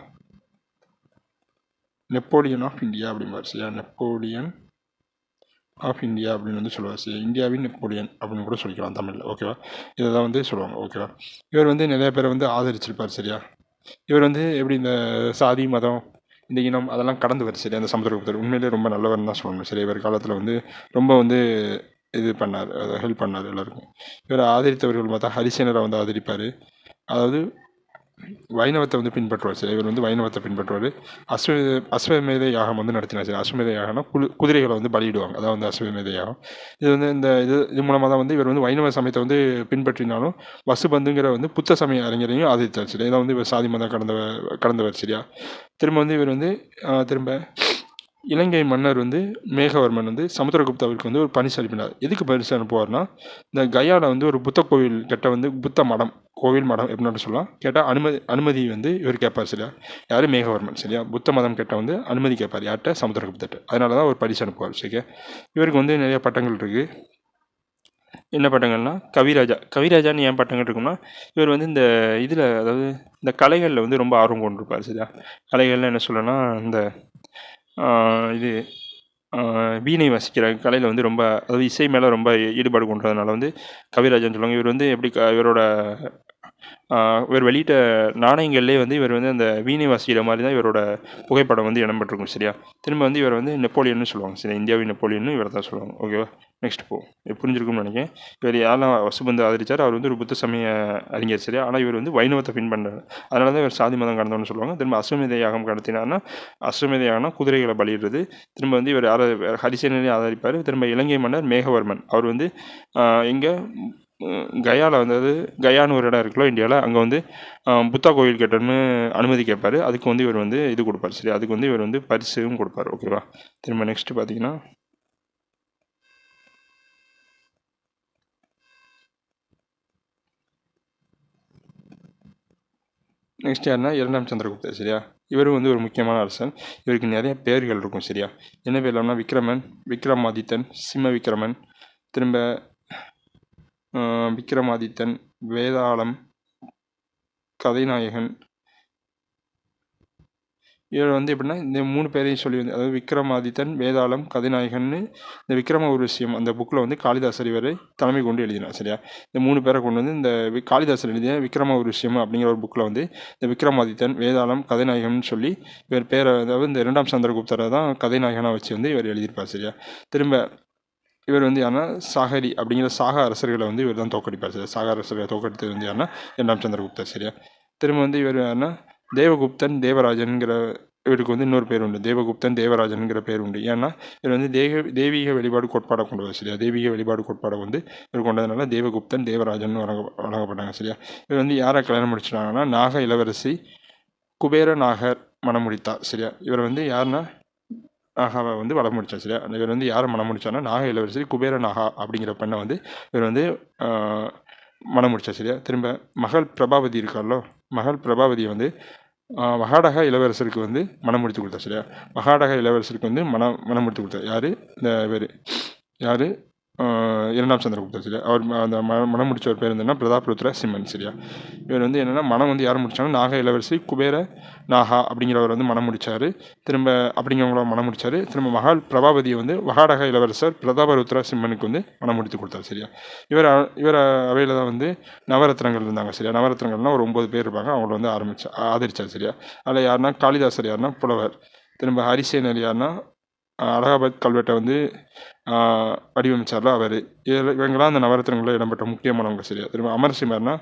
நெப்போலியன் ஆஃப் இந்தியா அப்படிம்பார். சரியா, நெப்போலியன் ஆஃப் இந்தியா அப்படின்னு வந்து சொல்லுவார். சரி, இந்தியாவின் நெப்போலியன் அப்படின்னு கூட சொல்லிக்கலாம் தமிழில். ஓகேவா, இதை தான் வந்து சொல்லுவாங்க. ஓகேவா. இவர் வந்து நிறைய பேரை வந்து ஆதரிச்சிருப்பார். சரியா, இவர் வந்து எப்படி இந்த சாதி, மதம், இந்த இனம் அதெல்லாம் கடந்து சரி அந்த சமுத்திரகுப்தர் உண்மையிலே ரொம்ப நல்லவர்னு தான் சொல்லணும். சரி, இவர் காலத்தில் வந்து ரொம்ப வந்து இது பண்ணார், ஹெல்ப் பண்ணார் எல்லாருக்கும். இவர் ஆதரித்தவர்கள் பார்த்தா ஹரிசேனரை வந்து ஆதரிப்பார். அதாவது வைணவத்தை வந்து பின்பற்றுவார். சரி, இவர் வந்து வைணவத்தை பின்பற்றுவார். அஸ்வமேத யாகம் வந்து நடத்தினார். சரி, அஸ்வமேத யாகம்னா குதிரைகளை வந்து பலியிடுவாங்க, அதான் வந்து அஸ்வமேத யாகம். இது வந்து இது மூலமாக தான் வந்து இவர் வந்து வைணவ சமயத்தை வந்து பின்பற்றினாலும் வசுபந்துங்கிற வந்து புத்த சமய அறிஞரையும் ஆதரித்தார். சரி, இதை வந்து இவர் சாதி மதம் கடந்தவர். சரியா, திரும்ப வந்து இவர் வந்து திரும்ப இலங்கை மன்னர் வந்து மேகவர்மன் வந்து சமுத்திரகுப்தாவிற்கு வந்து ஒரு பரிசு அனுப்பினார். எதுக்கு பரிசு அனுப்புவார்னா இந்த கயாவில் வந்து ஒரு புத்த கோவில் கிட்ட வந்து புத்த மடம், கோவில் மடம் எப்படின்னு சொல்லலாம், கேட்டால் அனுமதி வந்து இவர் கேட்பார். சரியா, யார்? மேகவர்மன். சரியா, புத்த மதம் கேட்டால் வந்து அனுமதி கேட்பார். யார்கிட்ட? சமுத்திரகுப்தர்கிட்ட. அதனால தான் ஒரு பரிசு அனுப்புவார். சரியா, இவருக்கு வந்து நிறைய பட்டங்கள் இருக்குது. என்ன பட்டங்கள்னா கவிராஜான்னு ஏன் பட்டங்கள் இருக்குன்னா இவர் வந்து இந்த இதில் அதாவது இந்த கலைகளில் வந்து ரொம்ப ஆர்வம் கொண்டிருப்பார். சரியா, கலைகள்லாம் என்ன சொல்லணும்னா இந்த இது வீணை வாசிக்கிற கலையில் வந்து ரொம்ப, அதாவது இசை மேலே ரொம்ப ஈடுபாடு கொண்டதுனால வந்து கவிராஜான்னு சொல்லுவாங்க. இவர் வந்து எப்படி இவர் வெளியிட்ட நாணயங்கள்லேயே வந்து இவர் வந்து அந்த வீணை வாசிக்கிற மாதிரி தான் இவரோட புகைப்படம் வந்து இடம்பெற்றிருக்கும். சரியா, திரும்ப வந்து இவர் வந்து நெப்போலியன்னு சொல்லுவாங்க. சரி, இந்தியாவின் நெப்போலியன்னு இவர் தான் சொல்லுவாங்க. ஓகேவா. நெக்ஸ்ட் புரிஞ்சிருக்கும்னு நினைக்கிறேன். இவர் யாரெல்லாம் வசுபந்து ஆதரித்தார், அவர் வந்து ஒரு புத்த சமய அறிஞர். சரியா, ஆனால் இவர் வந்து வைணவத்தை பின்பற்றார். அதனால தான் இவர் சாதி மதம் கடந்தவன்னு சொல்லுவாங்க. திரும்ப அஸ்வமேத யாகம் கடத்தினார்னா அஸ்வமேத யாகம்னா குதிரைகளை பலியிடுறது. திரும்ப வந்து இவர் ஹரிசேனரையும் ஆதரிப்பார். திரும்ப இலங்கை மன்னர் மேகவர்மன் அவர் வந்து எங்கே கயாவில் வந்து கயான்னு ஒரு இடம் இருக்குல்ல இந்தியாவில், அங்கே வந்து புத்தா கோயில் கட்டணும்னு அனுமதி கேட்பார். அதுக்கு வந்து இவர் வந்து இது கொடுப்பார். சரி, அதுக்கு வந்து இவர் வந்து பரிசும் கொடுப்பார். ஓகேவா. திரும்ப நெக்ஸ்ட்டு பார்த்தீங்கன்னா நெக்ஸ்ட் யாருன்னா இரண்டாம் சந்திரகுப்தர். சரியா, இவரும் வந்து ஒரு முக்கியமான அரசன். இவருக்கு நிறைய பேர்கள் இருக்கும். சரியா, என்ன பேர்லாம்னா விக்ரமன், விக்ரமாதித்தன், சிம்ம விக்ரமன், திரும்ப விக்ரமாதித்தன், வேதாளம், கதைநாயகன். இவர் வந்து எப்படின்னா இந்த 3 பேரையும் சொல்லி வந்து, அதாவது விக்ரமாதித்தன், வேதாளம், கதைநாயகன்னு இந்த விக்ரம உருவசியம் அந்த புக்கில் வந்து காளிதாசர் இவர் தலைமை கொண்டு எழுதினார். சரியா, இந்த 3 பேரை கொண்டு வந்து இந்த காளிதாசர் எழுதிய விக்ரம உருவசியம் அப்படிங்கிற ஒரு புக்கில் வந்து இந்த விக்ரமாதித்தன், வேதாளம், கதைநாயகன் சொல்லி இவர் பேரை, அதாவது இந்த 2ஆம் சந்திரகுப்தரை தான் கதைநாயகனாக வச்சு வந்து இவர் எழுதியிருப்பார். சரியா, திரும்ப இவர் வந்து யாருன்னா சாகரி அப்படிங்கிற சாக அரசர்களை வந்து இவர் தான் தோக்கடிப்பார். சரியா, சாக அரசர்களை தோக்கடித்தது வந்து யாருன்னா 2ஆம் சந்திரகுப்தர். சரியா, திரும்ப வந்து இவர் யாருன்னா தேவகுப்தன் தேவராஜன்கிற இவருக்கு வந்து இன்னொரு பேர் உண்டு. தேவகுப்தன் தேவராஜன்கிற பேர் உண்டு. ஏன்னா இவர் வந்து தெய்வீக வெளிப்பாடு கோட்பாடை கொண்டவர். சரியா, தெய்வீக வெளிப்பாடு கோட்பாடை வந்து இவர் கொண்டதுனால தேவகுப்தன் தேவராஜன் வழங்கப்பட்டாங்க. சரியா, இவர் வந்து யாரை கல்யாணம் முடிச்சிட்டாங்கன்னா நாக இளவரசி குபேர நாகர் மனம் முடித்தார். சரியா, இவர் வந்து யாருன்னா நாகாவை வந்து வளம் முடித்தார். சரியா, இவர் வந்து யாரை மனம் முடித்தார்னா நாக இளவரசி குபேர நாகா அப்படிங்கிற பெண்ணை வந்து இவர் வந்து மனம் முடித்தார். சரியா, திரும்ப மகள் பிரபாவதி இருக்காரோ, மகள் பிரபாவதியை வந்து வகாடக இளவரசருக்கு வந்து மனம் முடித்து கொடுத்தார். சரியா, வகாடக இளவரசருக்கு வந்து மனம் முடித்து கொடுத்தார். யார் இந்த இவர், யார் 2ஆம் சந்திரகுப்தர். சரியா, அவர் அந்த மனம் முடிச்சவர் பேர் என்னன்னா பிரதாபருத்ர சிம்மன். சரியா, இவர் வந்து என்னென்னா மனம் வந்து யார் முடித்தாங்க, நாக இளவரசி குபேர நாகா அப்படிங்கிறவர் வந்து மனம் முடித்தார். திரும்ப அப்படிங்கிறவங்கள மனம் முடித்தார். திரும்ப மகால் பிரபாவதியை வந்து வகாடக இளவரசர் பிரதாபருத்ர சிம்மனுக்கு வந்து மனம் முடித்து கொடுத்தார். சரியா, இவர் அவையில் தான் வந்து நவரத்னங்கள் இருந்தாங்க. சரியா, நவரத்னங்கள்னால் ஒரு 9 பேர் இருப்பாங்க. அவங்கள வந்து ஆதரிச்சார். சரியா, அதில் யாருன்னா காளிதாசர் யாருன்னா புலவர், திரும்ப ஹரிசேனர் யாருன்னா அலகாபாத் கல்வெட்டை வந்து வடிவமைச்சார்ல அவர். இவங்களாம் அந்த நவரத்னங்களில் இடம்பெற்ற முக்கியமானவங்க. சரியா, திரும்ப அமரசிம்மர்னா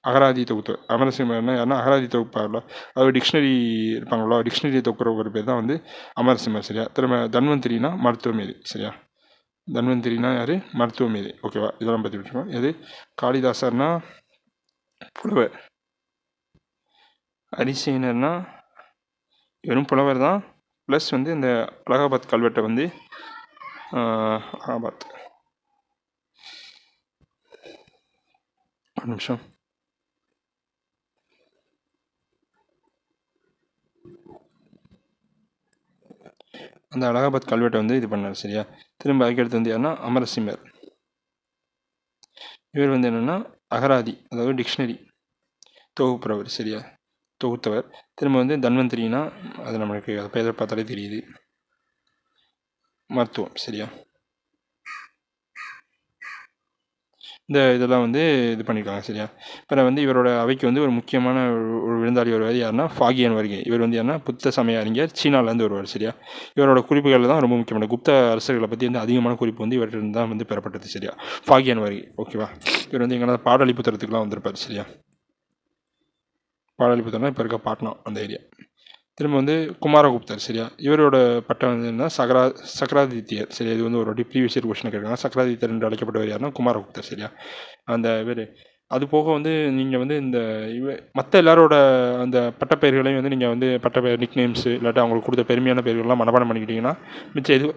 அகராதி தொகுத்தவர். அமரசிம்மர்னா யாருன்னா அகராதி தொகுப்பார்ல, அவர் டிக்ஷனரி இருப்பாங்களோ, டிக்ஷனரி தொகுக்கிற ஒரு பேர் தான் வந்து அமரசிம்மர். சரியா, திரும்ப தன்வந்திரினா மருத்துவ மேதை. சரியா, தன்வந்திரினா யார், மருத்துவ மேதை. ஓகேவா, இதெல்லாம் பற்றி விட்டுருக்கோம். எது காளிதாசர்னா புலவர், ஹரிசேனர்னா வெறும் புலவர் தான், ப்ளஸ் வந்து இந்த அலகாபாத் கல்வெட்டை வந்து அலகாபாத் ஒரு நிமிஷம் அந்த அலகாபாத் கல்வெட்டை வந்து இது பண்ணார். சரியா, திரும்ப அதுக்கடுத்து வந்து யாருன்னா அமரசிம்மர். இவர் வந்து என்னென்னா அகராதி, அதாவது டிக்ஷனரி தொகுப்புறவர். சரியா, தொகுத்தவர். திரும்ப வந்து தன்வந்திரினா அது நம்மளுக்கு அதை பேரை பார்த்தாலே தெரியுது, மருத்துவம். சரியா, இந்த இதெல்லாம் வந்து இது பண்ணியிருக்காங்க. சரியா, இப்போ வந்து இவரோட அவைக்கு வந்து ஒரு முக்கியமான ஒரு விருந்தாளி வருவார். யாருன்னா ஃபாகியன் வருகை. இவர் வந்து யாருன்னா புத்த சமய அறிஞர், சீனாவிலேருந்து வருவார். சரியா, இவரோட குறிப்புகள் தான் ரொம்ப முக்கியமான குப்த அரசர்களை பற்றி வந்து அதிகமான குறிப்பு வந்து இவர்கிட்ட தான் வந்து பெறப்பட்டது. சரியா, ஃபாகியன் வருகை. ஓகேவா, இவர் வந்து எங்கன்னா பாடலிபுத்திரத்துக்குலாம் வந்திருப்பார். சரியா, பாடலிபுத்திரம்னா இப்போ இருக்க பாட்னா அந்த ஏரியா. திரும்ப வந்து குமாரகுப்தர். சரியா, இவரோட பட்டம் வந்து என்ன சக்கராதித்யர். சரியா, இது வந்து ஒரு ப்ரீவியஸ் இயர் கொஸ்டின் கேட்குறாங்க. சக்கராதித்யர் என்று அழைக்கப்பட்டவர் யாருன்னா குமாரகுப்தர். சரியா, அந்த இவர் அது போக வந்து நீங்கள் வந்து இந்த மற்ற எல்லாரோட அந்த பட்டப்பெயர்களையும் வந்து நீங்கள் வந்து பட்டப்பெயர் நிக்நேம்ஸு இல்லாட்டி அவங்களுக்கு கொடுத்த பெருமையான பெயர்கள்லாம் மனப்பாடம் பண்ணிக்கிட்டிங்கன்னா மிச்சம் எது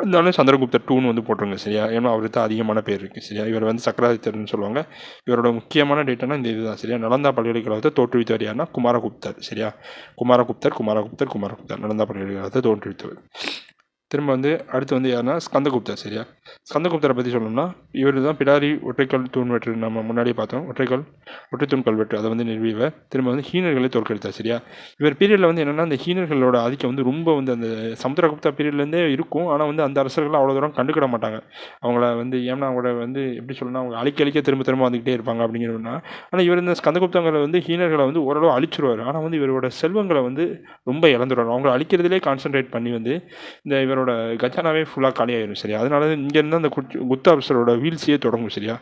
இருந்தாலும் சந்திரகுப்தர் 2ன்னு வந்து போட்டுருங்க. சரியா, ஏன்னா அவருக்கு தான் அதிகமான பேர் இருக்குது. சரியா, இவர் வந்து சக்கராதித்யர்னு சொல்லுவாங்க. இவரோட முக்கியமான டேட்டானா இந்த இதுதான். சரியா, நலந்தா பல்கலைக்கழகத்தை தோற்றுவித்தவர் யாருன்னா குமாரகுப்தர். சரியா, குமாரகுப்தர் நலந்தா பல்கலைக்கழகத்தை தோற்றுவித்தவர். திரும்ப வந்து அடுத்து வந்து யாருன்னா ஸ்கந்தகுப்தர். சரியா, ஸ்கந்தகுப்தரை பற்றி சொல்லணும்னா இவர் தான் பிடாரி ஒற்றைக்கல் தூண்வெட்டு நம்ம முன்னாடியே பார்த்தோம். ஒற்றைத்தூண் கல்வெட்டு அதை வந்து நிறுவியவர். திரும்ப வந்து ஹீனர்களை தோற்கடித்தார். சரியா, இவர் பீரியடில் வந்து என்னென்னா அந்த ஹீனர்களோட ஆதிக்கம் வந்து ரொம்ப வந்து அந்த சமுத்திரகுப்தா பீரியட்லேருந்தே இருக்கும். ஆனால் வந்து அந்த அரசர்கள் அவ்வளோ தூரம் கண்டுக்கிட மாட்டாங்க. அவங்கள வந்து ஏன்னா அவங்கள வந்து எப்படி சொல்லணும்னா அவங்க அழிக்க திரும்ப வந்துக்கிட்டே இருப்பாங்க அப்படிங்கிறதுனா. ஆனால் இவர் இந்த ஸ்கந்தகுப்தங்களை வந்து ஹீனர்களை வந்து ஓரளவு அழிச்சிருவார். ஆனால் வந்து இவரோட செல்வங்களை வந்து ரொம்ப இழந்துடுவார். அவங்கள அழிக்கிறதுலே கான்சென்ட்ரேட் பண்ணி வந்து இந்த இவரோட கஜானாவே ஃபுல்லாக காலியாயிடும். சரியா, அதனால இங்கேருந்து அந்த குப்த அரசரோட வீழ்ச்சியே தொடங்கும். சரியா,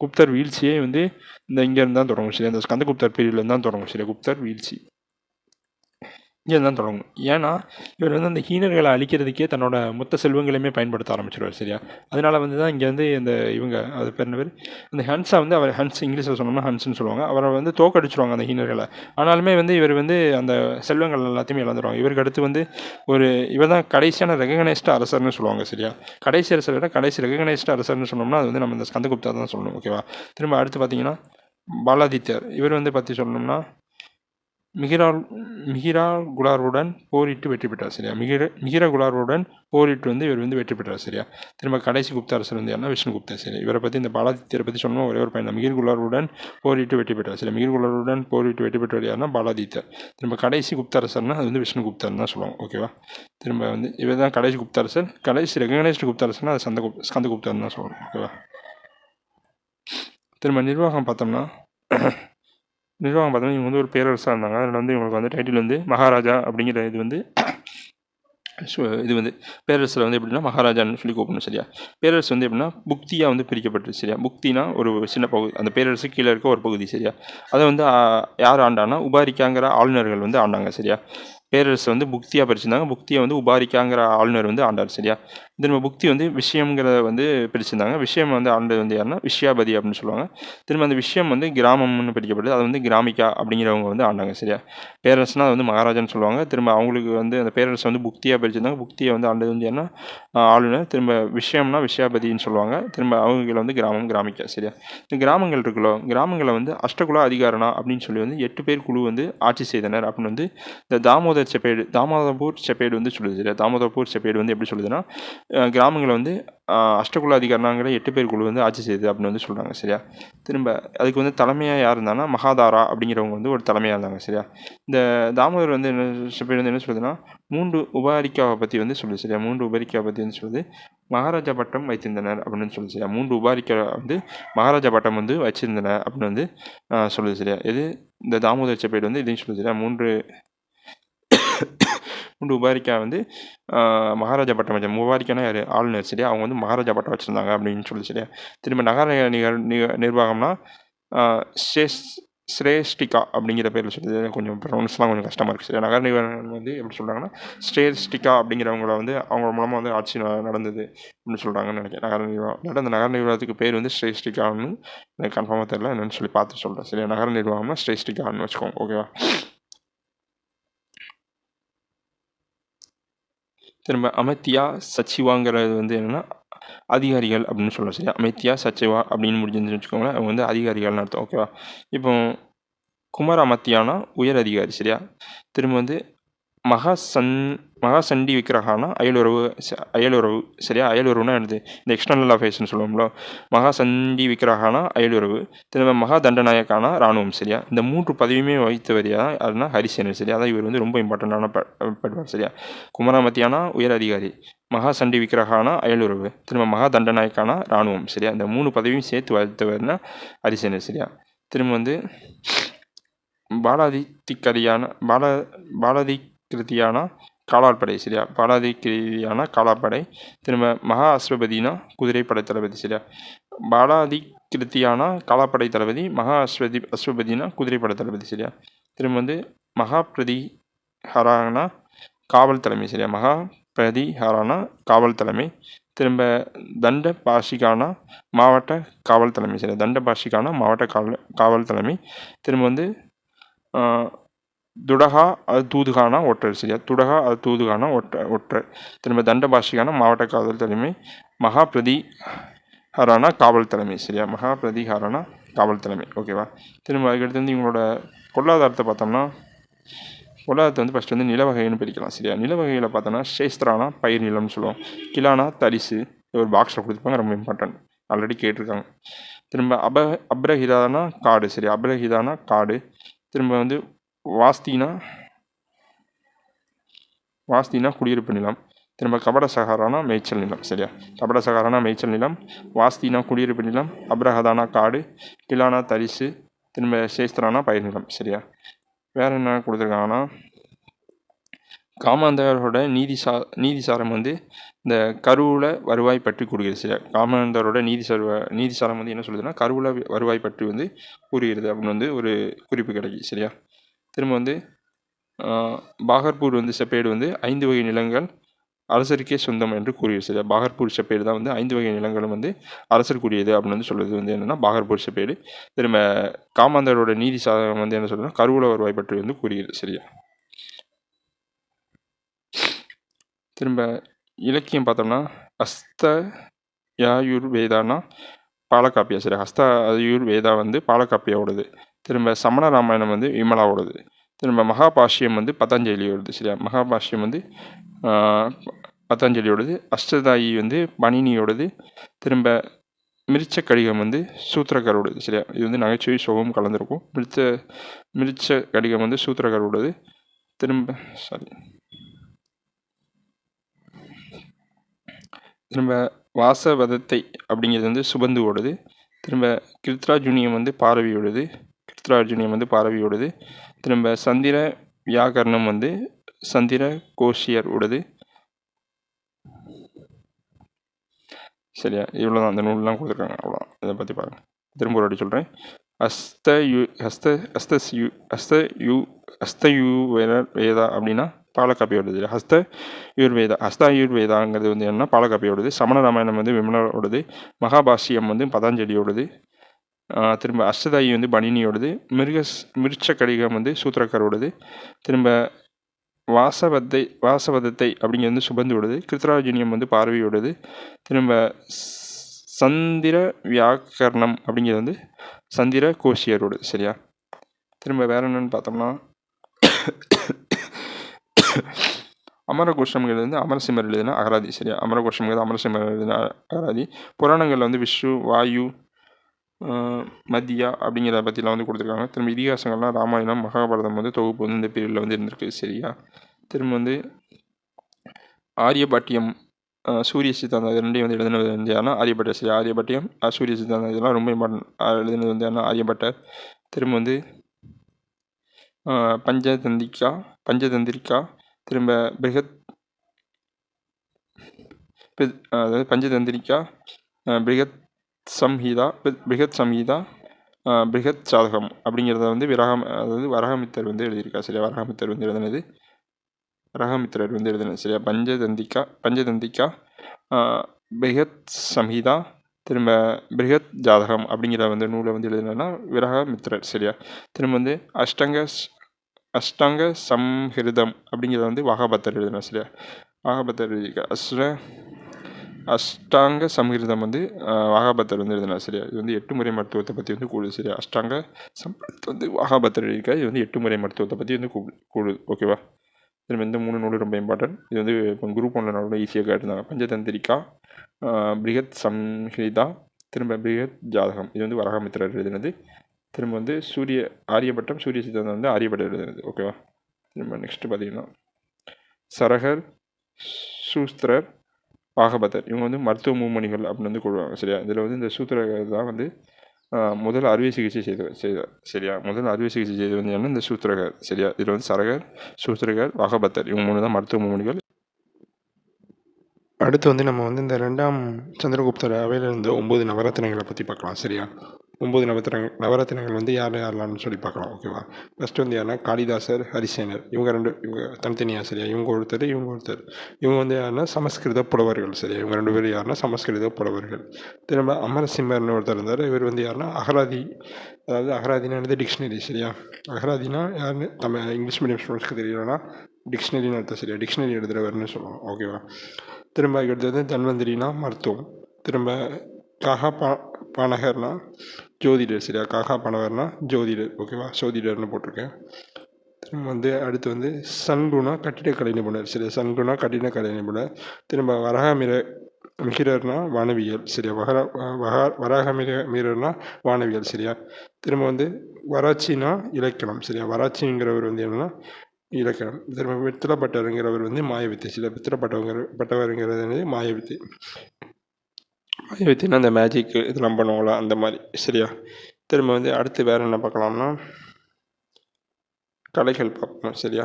குப்தர் வீழ்ச்சியே வந்து இந்த இங்கேருந்து தான் தொடங்கும். சரியா, அந்த ஸ்கந்தகுப்தர் பீரியட்லேருந்து தான் தொடங்கும். சரியா, குப்தர் வீழ்ச்சி. இங்கே தான் தொடங்கும். ஏன்னா இவர் வந்து அந்த ஹீனர்களை அழிக்கிறதுக்கே தன்னோட மொத்த செல்வங்களையுமே பயன்படுத்த ஆரம்பிச்சிருவார். சரியா? அதனால வந்து தான் இங்கே வந்து இந்த இவங்க அது பேர் என்ன பேர், இந்த ஹன்ஸை வந்து அவர் ஹன்ஸ் இங்கிலீஷில் சொன்னோம்னா ஹன்ஸ்னு சொல்லுவாங்க. அவரை வந்து தோக்கடிச்சிருவாங்க அந்த ஹீனர்களை. ஆனாலுமே வந்து இவர் வந்து அந்த செல்வங்கள் எல்லாத்தையுமே இழந்துருவாங்க. இவருக்கு அடுத்து வந்து ஒரு இவர் தான் கடைசியான ரெகனைஸ்டு அரசர்னு சொல்லுவாங்க. சரியா? கடைசி அரசரை விட கடைசி ரெகனைஸ்டு அரசர்னு சொன்னோம்னா அது வந்து நம்ம இந்த ஸ்கந்தகுப்தா தான் சொல்லணும். ஓகேவா? திரும்ப அடுத்து பார்த்தீங்கன்னா பாலாதித்யர். இவர் வந்து பற்றி சொல்லணும்னா மிகிராகுலாருடன் போரிட்டு வெற்றி பெற்றார். சரியா? மிகிரகுலாருடன் போரிட்டு வந்து இவர் வந்து வெற்றி பெற்றார். சரியா? திரும்ப கடைசி குப்த அரசர் வந்து யாருன்னா விஷ்ணுகுப்தர். சரி, இவரை பற்றி இந்த பாலாதித்யரை பற்றி சொன்னோம் ஒரே ஒரு பையன் தான். மிகிர்குலாருடன் போரிட்டு வெற்றி பெற்றார். சரி, மிகிர்குலாருடன் போரிட்டு வெற்றி பெற்றவர் யாருன்னா பாலாதித்யர். திரும்ப கடைசி குப்த அரசர்னா அது வந்து விஷ்ணுகுப்தர் தான் சொல்லுவாங்க. ஓகேவா? திரும்ப வந்து இவர் தான் கடைசி குப்த அரசர். கடைசி ரெகனைஸ்டு குப்த அரசர்னா அது ஸ்கந்தகுப்தர் தான் சொல்லுவாங்க. ஓகேவா? திரும்ப நிர்வாகம் பார்த்தோம்னா இவங்க வந்து ஒரு பேரரசாக இருந்தாங்க. அதில் வந்து இவங்களுக்கு வந்து டைட்டில் வந்து மகாராஜா அப்படிங்கிற இது வந்து இது வந்து பேரரசில் வந்து எப்படின்னா மகாராஜான்னு சொல்லி கூப்பிடணும். சரியா? பேரரசு வந்து எப்படின்னா புக்தியாக வந்து பிரிக்கப்பட்டு. சரியா? புக்தினா ஒரு சின்ன பகுதி, அந்த பேரரசு கீழே இருக்க ஒரு பகுதி. சரியா? அதை வந்து யார் ஆண்டானா உபாரிக்காங்கிற ஆளுநர்கள் வந்து ஆண்டாங்க. சரியா? பேரரசு வந்து புக்தியாக பிரிச்சிருந்தாங்க. புக்தியை வந்து உபாரிக்காங்கிற ஆளுநர் வந்து ஆண்டார். சரியா? திரும்ப புக்தி வந்து விஷயங்கிறத வந்து பிரிச்சிருந்தாங்க. விஷயம் வந்து ஆண்டது வந்து யாருன்னா விஷயாபதி அப்படின்னு சொல்லுவாங்க. திரும்ப அந்த விஷயம் வந்து கிராமம்னு பிரிக்கப்படுது. அது வந்து கிராமிகா அப்படிங்கிறவங்க வந்து ஆண்டாங்க. சரியா? பேரரசுனா அது வந்து மகாராஜான்னு சொல்லுவாங்க. திரும்ப அவங்களுக்கு வந்து அந்த பேரரசு வந்து புக்தியாக பிரிச்சிருந்தாங்க. புக்தியை வந்து ஆண்டது வந்து யாருன்னா ஆளுநர். திரும்ப விஷயம்னா விஷயாபதின்னு சொல்லுவாங்க. திரும்ப அவங்க வந்து கிராமம் கிராமிக்கா. சரியா? இந்த கிராமங்கள் இருக்குல்லோ, கிராமங்களை வந்து அஷ்டகுல அதிகாரணா அப்படின்னு சொல்லி வந்து 8 பேர் குழு வந்து ஆட்சி செய்தனர் அப்படின்னு வந்து இந்த தாமோதர்பூர் செப்பேடு வந்து சொல்லுது. சரியா? தாமோதர்பூர் செப்பேடு வந்து எப்படி சொல்லுதுன்னா கிராமங்களை வந்து அஷ்டகுல அதிகாரனாங்கிற 8 பேர் குழு வந்து ஆட்சி செய்யுது அப்படின்னு வந்து சொல்கிறாங்க. சரியா? திரும்ப அதுக்கு வந்து தலைமையாக யார் இருந்தாங்கன்னா மகாதாரா அப்படிங்கிறவங்க வந்து ஒரு தலைமையாக இருந்தாங்க. சரியா? இந்த தாமோதர் வந்து என்ன செப்பேடு வந்து என்ன சொல்லுதுன்னா 3 உபாரிக்காவை பற்றி வந்து சொல்லுது. சரியா? 3 உபாரிக்காவை பற்றி வந்து சொல்லுது. மகாராஜா பட்டம் வைத்திருந்தனர் அப்படின்னு சொல்லுது. சரியா? 3 உபாரிக்கா வந்து மகாராஜா பட்டம் வந்து வச்சிருந்தனர் அப்படின்னு வந்து சொல்லுது. சரியா? இது இந்த தாமோதர் செப்பேடு வந்து இதையும் சொல்லுது. சரியா? 3 உபாரிக்கா வந்து மகாராஜா பட்டம் வச்ச முபாரிக்கானா யார் ஆளுநர். சரியா? அவங்க வந்து மகாராஜா பட்டம் வச்சுருந்தாங்க அப்படின்னு சொல்லி. சரியா? திரும்ப நகர நிர்வாகம்னா ஸ்ரேஷ்டிகா அப்படிங்கிற பேரில் சொல்லுது. கொஞ்சம் ப்ரௌன்ஸ்லாம் கொஞ்சம் கஷ்டமாக இருக்குது. சரியா? நகர நிர்வாகம் வந்து எப்படி சொல்கிறாங்கன்னா ஸ்ரேஷ்டிகா அப்படிங்கிறவங்கள வந்து அவங்க மூலமாக வந்து ஆட்சி நடந்தது அப்படின்னு சொல்கிறாங்கன்னு நினைக்கிறேன். நகர நிர்வாகம் அந்த நகர நிர்வாகத்துக்கு பேர் வந்து ஸ்ரேஷ்டிகான்னு எனக்கு கன்ஃபார்மாக தெரியல. என்னென்னு சொல்லி பார்த்து சொல்கிறேன். சரியா? நகர நிர்வாகம்னா ஸ்ரேஷ்டிகான்னு வச்சுக்கோங்க. ஓகேவா? திரும்ப அமத்தியா சச்சிவாங்கிறது வந்து என்னென்னா அதிகாரிகள் அப்படின்னு சொல்லலாம். சரியா? அமித்யா சச்சிவா அப்படின்னு முடிஞ்சுன்னு வச்சுக்கோங்களேன். அவங்க வந்து அதிகாரிகள்னு அர்த்தம். ஓகேவா? இப்போ குமார் அமத்தியானா உயர் அதிகாரி. சரியா? திரும்ப வந்து மகாசண்டி விக்கிரகானா அயலுறவு. சரியா? அயலுறவுனா என்னது? இந்த எக்ஸ்டர்னல் அஃபேர்ஸ்னு சொல்லுவோம்ல. மகாசண்டி விக்கிரகானா அயலுறவு. திரும்ப மகா தண்டநாயக்கானா இராணுவம். சரியா? இந்த 3 பதவியுமே வகித்தவர் யாருன்னா ஹரிசேனர். சரியா? அதான் இவர் வந்து ரொம்ப இம்பார்ட்டண்டான படுவார். சரியா? குமாரமத்தியானா உயர் அதிகாரி, மகாசண்டி விக்கிரகானா அயலுறவு, திரும்ப மகா தண்டநாயக்கானா இராணுவம். சரியா? இந்த 3 பதவியும் சேர்த்து வகித்தவர்னா ஹரிசேனர். சரியா? திரும்ப வந்து பாலாதிகிருதியான காலாட்படை. சரியா? பாலாதிகிருதியான காலாட்படை. திரும்ப மகா அஸ்வபதினா குதிரைப்படை தளபதி. சரியா? பாலாதிகிருத்தியான காலாப்படை தளபதி, மகா அஸ்வபதினா குதிரைப்படை தளபதி. சரியா? திரும்ப வந்து மகா பிரதிஹரானா காவல் தலைமை. சரியா? மகா பிரதிஹரானா காவல் தலைமை. திரும்ப தண்ட பாஷிகானா மாவட்ட காவல் தலைமை. சரியா? தண்ட பாஷிகானா மாவட்ட காவல் தலைமை. திரும்ப வந்து துடகா அது தூதுகானா ஒற்றர். சரியா? துடகா அது தூதுகானா ஒற்றர். திரும்ப தண்ட பாஷிகானா மாவட்ட காவல் தலைமை. மகா பிரதிஹரானா காவல் தலைமை. சரியா? மகா பிரதிஹரானா காவல் தலைமை. ஓகேவா? திரும்ப அதுக்கடுத்து வந்து இவங்களோட பொருளாதாரத்தை பார்த்தோம்னா பொருளாதாரத்தை வந்து ஃபஸ்ட்டு வந்து நிலவகைன்னு பிரிக்கலாம். சரியா? நிலவகையில் பார்த்தோன்னா சேஸ்திரானா பயிர் நிலம்னு சொல்லுவோம். கிலானா தரிசு. ஒரு பாக்ஸில் கொடுத்துருப்பாங்க, ரொம்ப இம்பார்ட்டன்ட், ஆல்ரெடி கேட்டிருக்காங்க. திரும்ப அப்ரஹிதானா காடு. சரி? அப்ரஹிதானா காடு. திரும்ப வந்து வாஸ்தினா குடியிருப்பு நிலம். திரும்ப கபட சகாரானா மேய்ச்சல் நிலம். சரியா? கபட சகாரானா மேய்ச்சல் நிலம், வாஸ்தினா குடியிருப்பு நிலம், அப்ரஹதானா காடு, கிலானா தரிசு, திரும்ப சேஸ்திரானா பயிர் நிலம். சரியா? வேறு என்ன கொடுத்துருக்காங்கன்னா காமாந்தரோட நீதிசாரம் வந்து இந்த கருவூல வருவாய் பற்றி கூறுகிறது. சரியா? காமாந்தரோட நீதிசாரம் வந்து என்ன சொல்லுதுன்னா கருவூல வருவாய் பற்றி வந்து கூறுகிறது அப்படின்னு வந்து ஒரு குறிப்பு கிடைக்கும். சரியா? திரும்ப வந்து பாகர்பூர் வந்து செப்பேடு வந்து 5 வகை நிலங்கள் அரசருக்கே சொந்தம் என்று கூறியது சரியா. பாகர்பூர் செப்பேடு தான் வந்து 5 வகை நிலங்களும் வந்து அரசருக்குரியது அப்படின்னு வந்து சொல்கிறது வந்து என்னென்னா பாகர்பூர் செப்பேடு. திரும்ப காமாந்தரோட நீதி சாதகம் வந்து என்ன சொல்றதுன்னா கருவூல வருவாய் பற்றி வந்து கூறுகிறது சரியா. திரும்ப இலக்கியம் பார்த்தோம்னா ஹஸ்த யாயுர்வேதானா பாலகாப்பியா சரியா. ஹஸ்த ஆயுர்வேதா வந்து பாலகாப்பியாவோடது. திரும்ப சமண ராமாயணம் வந்து விமலாவோடது. திரும்ப மகாபாஷ்யம் வந்து பதஞ்சலியோடது சரியா. மகாபாஷ்யம் வந்து பதஞ்சலியோடது. அஷ்டதாயி வந்து பணினியோடது. திரும்ப மிருச்ச கடிகம் வந்து சூத்திரகரோடது சரியா. இது வந்து நகைச்சுவை சோகம் கலந்துருக்கும். மிருச்ச கடிகம் வந்து சூத்திரகரோடது. திரும்ப வாசவதத்தை அப்படிங்கிறது வந்து சுபந்துவோடது. திரும்ப கிருத்ராஜுனியம் வந்து பாரவியோடது. திரும்ப சந்திர வியாகரணம் வந்து சந்திர கோஷியர் உடது சரியா. இவ்வளோ தான் அந்த நூல்லாம் கொடுத்துருக்காங்க. அவ்வளோதான். இதை பற்றி பாருங்கள். திரும்ப ஒரு வாட்டி சொல்கிறேன். வேதா அப்படின்னா பாலகாப்பியோடது. ஹஸ்தாயுர்வேதாங்கிறது வந்து என்னன்னா பாலகாப்பியோடது. சமண ராமாயணம் வந்து விமலோடது. மகாபாஷ்யம் வந்து பதஞ்சலியோடது. திரும்ப அஷ்டதாயி வந்து பணினியோடது. மிருச்ச கடிகம் வந்து சூத்திரக்கரோடது. திரும்ப வாசவதத்தை அப்படிங்கிறது வந்து சுபந்துவோடது. கிருத்ராஜினியம் வந்து பார்வையோடது. திரும்ப சந்திர வியாக்கரணம் அப்படிங்கிறது வந்து சந்திர கோஷியரோடது சரியா. திரும்ப வேற என்னன்னு பார்த்தோம்னா அமரகோஷம்ங்கிறது வந்து அமரசிம்மர் எழுதின அகராதி சரியா. அமரகோஷம்ங்கிறது அமரசிம்மர் எழுதின அகராதி. புராணங்களில் வந்து விஷ்ணு, வாயு, மத்தியா அப்படிங்கிறத பற்றிலாம் வந்து கொடுத்துருக்காங்க. திரும்ப இதிகாசங்கள்லாம் ராமாயணம், மகாபாரதம் வந்து தொகுப்பு வந்து இந்த பீரியடில் வந்து இருந்திருக்கு சரியா. திரும்ப வந்து ஆரியபாட்டியம், சூரிய சித்தாந்தம் இது ரெண்டையும் வந்து எழுதினது வந்து யாருன்னா ஆரியபட்டர் சரி. ஆரியபாட்டியம், சூரிய சித்தாந்தம் இதெல்லாம் ரொம்ப இம்பார்ட்டன்ட். எழுதினது வந்து யாருன்னா ஆரியபட்டர். திரும்ப வந்து பஞ்சதந்திரிக்கா, திரும்ப அதாவது பஞ்சதந்திரிக்கா, பிருகத் சம்ஹிதா, பிருகத் சாதகம் அப்படிங்கிறத வந்து வரகமித்தர் வந்து எழுதியிருக்கா சரியா. வரகமித்தர் வந்து எழுதினது சரியா. பஞ்சதந்திக்கா, பிருகத் சம்ஹிதா, திரும்ப பிருகத் ஜாதகம் அப்படிங்கிற வந்து நூலை வந்து எழுதினா விரகமித்திரர் சரியா. திரும்ப வந்து அஷ்டாங்க சம்ஹிருதம் அப்படிங்கிறத வந்து வாகபத்தர் எழுதினா சரியா. வாகபத்தர் எழுதியிருக்க அஷ்டாங்க சம்ஹிருதம் வந்து வாகபத்தர் வந்து எழுதினா சரியா. இது வந்து 8 முறை மருத்துவத்தை பற்றி வந்து கூடுது சரியா. அஷ்டாங்க சம்ஹிருதம் வந்து வாகபத்தர் எழுதியிருக்கா. இது வந்து 8 முறை மருத்துவத்தை பற்றி வந்து கூடுது ஓகேவா. திரும்ப இந்த 3 நூல் ரொம்ப இம்பார்ட்டன்ட். இது வந்து இப்போ குரூப் 1 நோட ஈஸியாக கேட்டிருந்தாங்க. பஞ்சதந்திரிக்கா, பிருகத் சம்ஹிதா, திரும்ப பிருகத் ஜாதகம் இது வந்து வரகமித்திரர் எழுதினது. திரும்ப வந்து ஆரியபட்டம், சூரிய சித்தாந்தம் வந்து ஆரியபட்டர் எழுதினது ஓகேவா. திரும்ப நெக்ஸ்ட்டு பார்த்தீங்கன்னா சரகர், சூஸ்திரர், வாகபத்தர் இவங்க வந்து மருத்துவ மும்மணிகள் அப்படின்னு வந்து கூடுவாங்க சரியா. இதில் வந்து இந்த சூத்திரர் தான் வந்து முதல் அறுவை சிகிச்சை செய்தார் சரியா. முதல் அறுவை சிகிச்சை செய்து வந்து என்ன இந்த சூத்திரகர் சரியா. இதில் வந்து சரகர், சூத்திரகர், வாகபத்தர் இவங்க 3 தான் மருத்துவ மும்மணிகள். அடுத்து வந்து நம்ம வந்து இந்த 2ஆம் சந்திரகுப்தர் அவையில் இருந்த 9 நவரத்தினங்களை பற்றி பார்க்கலாம் சரியா. 9 நவரத்தினங்கள் வந்து யாரெல்லாம்னு சொல்லி பார்க்கலாம் ஓகேவா. ஃபஸ்ட்டு வந்து யாருன்னா காளிதாசர், ஹரிசேனர் இவங்க தனித்தனியாக சரியா. இவங்க ஒருத்தர். இவங்க வந்து யாருன்னா சமஸ்கிருத புலவர்கள் சரியா. இவங்க 2 பேர் யாருன்னா சமஸ்கிருத புலவர்கள். திரும்ப அமரசிம்மர்னு ஒருத்தர் இருந்தார். இவர் வந்து யாருன்னா அகராதி, அதாவது அகராதினா டிக்ஷனரி சரியா. அகராதினா யாருன்னு இங்கிலீஷ் மீடியம் ஸ்டூடெண்ட்ஸ்க்கு தெரியலன்னா டிக்ஷனரின்னு அர்த்தம் சரியா. டிக்ஷனரி எழுதுகிறவர்னு சொல்லுவோம் ஓகேவா. திரும்ப அடுத்தது தன்வந்திரினா மருத்துவம். திரும்ப பானகர்னா ஜோதிடர் சரியா. பானகர்னா ஜோதிடர் ஓகேவா. ஜோதிடர்னு போட்டிருக்கேன். திரும்ப வந்து அடுத்து வந்து சன்குனா கட்டிடக்கலை நிபுணர் சரியா. சன்குனா கட்டிடக்கலை நிபுணர். திரும்ப மிகிரர்னா வானவியல் சரியா. வராகமிரர்னா வானவியல் சரியா. திரும்ப வந்து வராச்சினா இலக்கணம் சரியா. வராச்சிங்கிறவர் வந்து என்னன்னா இலக்கணம். திரும்ப பித்தளப்பட்டவருங்கிறவர் வந்து மாயவித்தை சில பட்டவருங்கிறது வந்து மாயவித்தைனா அந்த மேஜிக் இதெல்லாம் பண்ணுவாங்களா அந்த மாதிரி சரியா. திரும்ப வந்து அடுத்து வேறு என்ன பார்க்கலாம்னா கலைகள் பார்ப்போம் சரியா.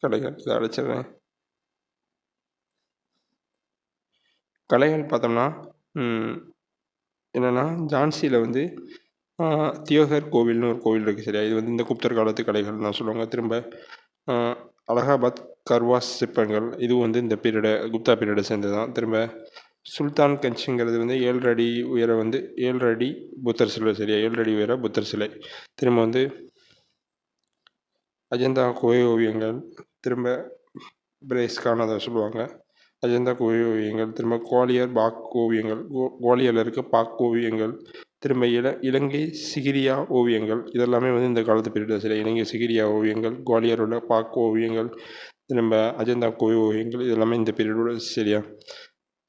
கலைகள் இதை அழைச்சிடுறேன். கலைகள் பார்த்தோம்னா என்னென்னா ஜான்சியில் வந்து தியோகர் கோவில்னு ஒரு கோவில் இருக்குது சரியா. இது வந்து இந்த குப்தர் காலத்து கலைகள் தான் சொல்லுவாங்க. திரும்ப அலகாபாத் கர்வாஸ் சிற்பங்கள் இதுவும் வந்து இந்த பீரியடை குப்தா பீரியடை சேர்ந்தது தான். திரும்ப சுல்தான் கஞ்சுங்கிறது வந்து 7 அடி உயர வந்து 7 அடி புத்தர் சிலை சரியா, 7 அடி உயர புத்தர் சிலை. திரும்ப வந்து அஜந்தா குகை ஓவியங்கள், திரும்ப பிரேஸ்கான் அதை சொல்லுவாங்க, அஜந்தா குகை ஓவியங்கள், திரும்ப குவாலியர் பாக் ஓவியங்கள், குவாலியரில் இருக்க பாக் ஓவியங்கள், திரும்ப இலங்கை சிகிரியா ஓவியங்கள், இதெல்லாமே வந்து இந்த காலத்து பீரியட் சரி. இலங்கை சிகிரியா ஓவியங்கள், குவாலியரோட பாக் ஓவியங்கள், திரும்ப அஜந்தா குகை ஓவியங்கள், இதெல்லாமே இந்த பீரியடோட சரியா.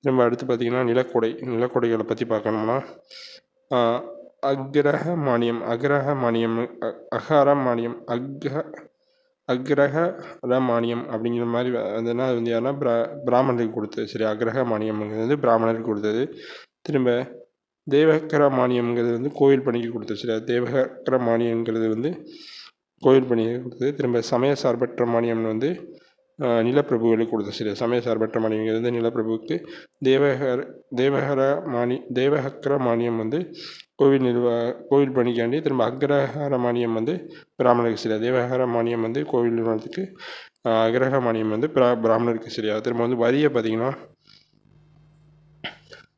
திரும்ப அடுத்து பார்த்திங்கன்னா நிலக்கொடைகளை பற்றி பார்க்கணும்னா அக்ரஹ மானியம் அப்படிங்கிற மாதிரி அதுனா வந்து யாருன்னா பிராமணருக்கு கொடுத்தது சரி. அக்ரஹ மானியம்ங்கிறது வந்து பிராமணருக்கு கொடுத்தது. திரும்ப தேவகர மானியம்ங்கிறது வந்து கோவில் பணிக்கு கொடுத்தது சரி. தேவகர மானியங்கிறது வந்து கோவில் பணிக்கு கொடுத்தது. திரும்ப சமய சார்பற்ற மானியம்னு வந்து நிலப்பிரபுகளுக்கு கொடுத்தது சரி. சமய சார்பற்ற மானியங்கிறது வந்து நிலப்பிரபுவுக்கு. தேவகர மானியம் வந்து கோவில் பணிக்காண்டி. திரும்ப அக்ரஹார மானியம் வந்து பிராமணருக்கு சரியா. தேவகர மானியம் வந்து கோவில் நிறுவனத்துக்கு, அக்ரஹ மானியம் வந்து பிராமணருக்கு சரியா. திரும்ப வந்து வரியை பார்த்திங்கன்னா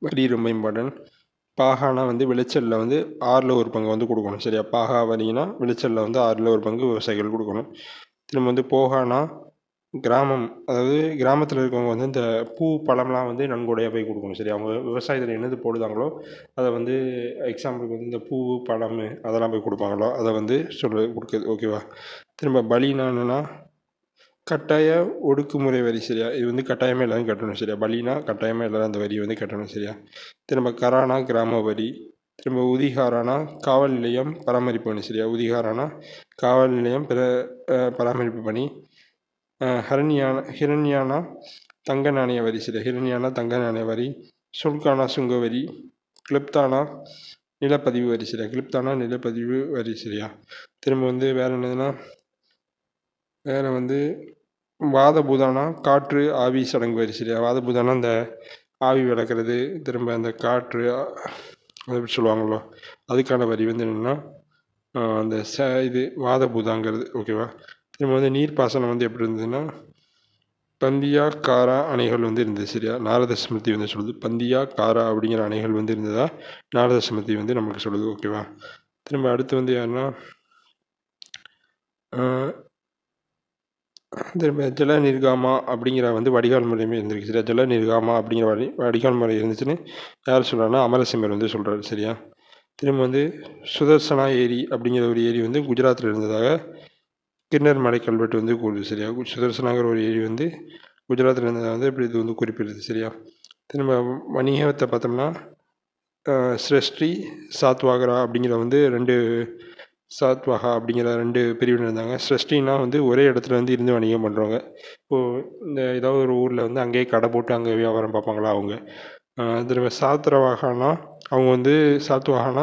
வரி ரொம்ப இம்பார்ட்டன்ட். பாகானா வந்து விளைச்சலில் வந்து 6ல் 1 பங்கு வந்து கொடுக்கணும் சரியா. பாகா வரினா விளைச்சலில் வந்து 6ல் 1 பங்கு விவசாயிகள் கொடுக்கணும். திரும்ப வந்து போகானா கிராமம், அதாவது கிராமத்தில் இருக்கவங்க வந்து இந்த பூ பழம்லாம் வந்து நன்கொடையாக போய் கொடுக்கணும் சரி. அவங்க விவசாயத்தில் என்னது போடுதாங்களோ அதை வந்து எக்ஸாம்பிளுக்கு வந்து இந்த பூ பழம் அதெல்லாம் போய் கொடுப்பாங்களோ அதை வந்து கொடுக்குது ஓகேவா. திரும்ப பலினா என்னென்னா கட்டாய ஒடுக்குமுறை வரி சரியா. இது வந்து கட்டாயமாக எல்லாரும் கட்டணும் சரியா. பலினா கட்டாயமாக எல்லாரும் அந்த வரி வந்து கட்டணும் சரியா. திரும்ப கரானா கிராம வரி. திரும்ப உதிகாரானா காவல் நிலையம் பராமரிப்பு பணி சரியா. உதிகாரானா காவல் நிலையம் பராமரிப்பு பணி. ஹிரண்யானா தங்க நாணய வரி சரியா. ஹிரண்யானா தங்க நாணய வரி. சுல்கானா சுங்க வரி. கிளிப்தானா நிலப்பதிவு வரி சரியா. கிளிப்தானா நிலப்பதிவு வரி சரியா. திரும்ப வந்து வேறு என்னதுன்னா வேறு வந்து வாதபூதானா காற்று ஆவி சடங்கு வரி சரியா. வாதபூதானா இந்த ஆவி விளக்குறது, திரும்ப அந்த காற்று அது எப்படி சொல்லுவாங்களோ அதுக்கான வரி வந்து என்னென்னா அந்த இது வாதபூதாங்கிறது ஓகேவா. திரும்ப வந்து நீர்ப்பாசனம் வந்து எப்படி இருந்ததுன்னா பந்தியா காரா அணைகள் வந்து இருந்தது சரியா. நாரத ஸ்மிருதி வந்து சொல்லுது பந்தியா காரா அப்படிங்கிற அணைகள் வந்து இருந்ததா நாரத ஸ்மிருதி வந்து நமக்கு சொல்லுது ஓகேவா. திரும்ப அடுத்து வந்து யாருன்னா திரும்ப ஜல நிர்காமா அப்படிங்கிற வந்து வடிகால் முறையுமே இருந்திருக்கு சரியா. ஜல நிர்காமா அப்படிங்கிற வடிகால் முறை இருந்துச்சுன்னு யார் சொல்கிறாருன்னா அமரசிம்மர் வந்து சொல்கிறாரு சரியா. திரும்ப வந்து சுதர்சனா ஏரி அப்படிங்கிற ஒரு ஏரி வந்து குஜராத்தில் இருந்ததாக கிண்ணர் மலை கல்வெட்டு வந்து கூறுது சரியா. சுதர்சனாங்கிற ஒரு ஏரி வந்து குஜராத்தில் இருந்ததாக வந்து இப்படி இது வந்து குறிப்பிடுது சரியா. திரும்ப வணிகத்தை பார்த்தோம்னா ஸ்ரஷ்டி சாத்வாகரா அப்படிங்கிற வந்து 2 சாத்வாகா அப்படிங்கிற 2 பிரிவினர் இருந்தாங்க. ஸ்ரஷ்டின்னா வந்து ஒரே இடத்துல வந்து இருந்து வணிகம் பண்ணுறவங்க. இப்போது இந்த ஏதாவது ஒரு ஊரில் வந்து அங்கேயே கடை போட்டு அங்கே வியாபாரம் பார்ப்பாங்களா அவங்க. திரும்ப சாத்வாகனா அவங்க வந்து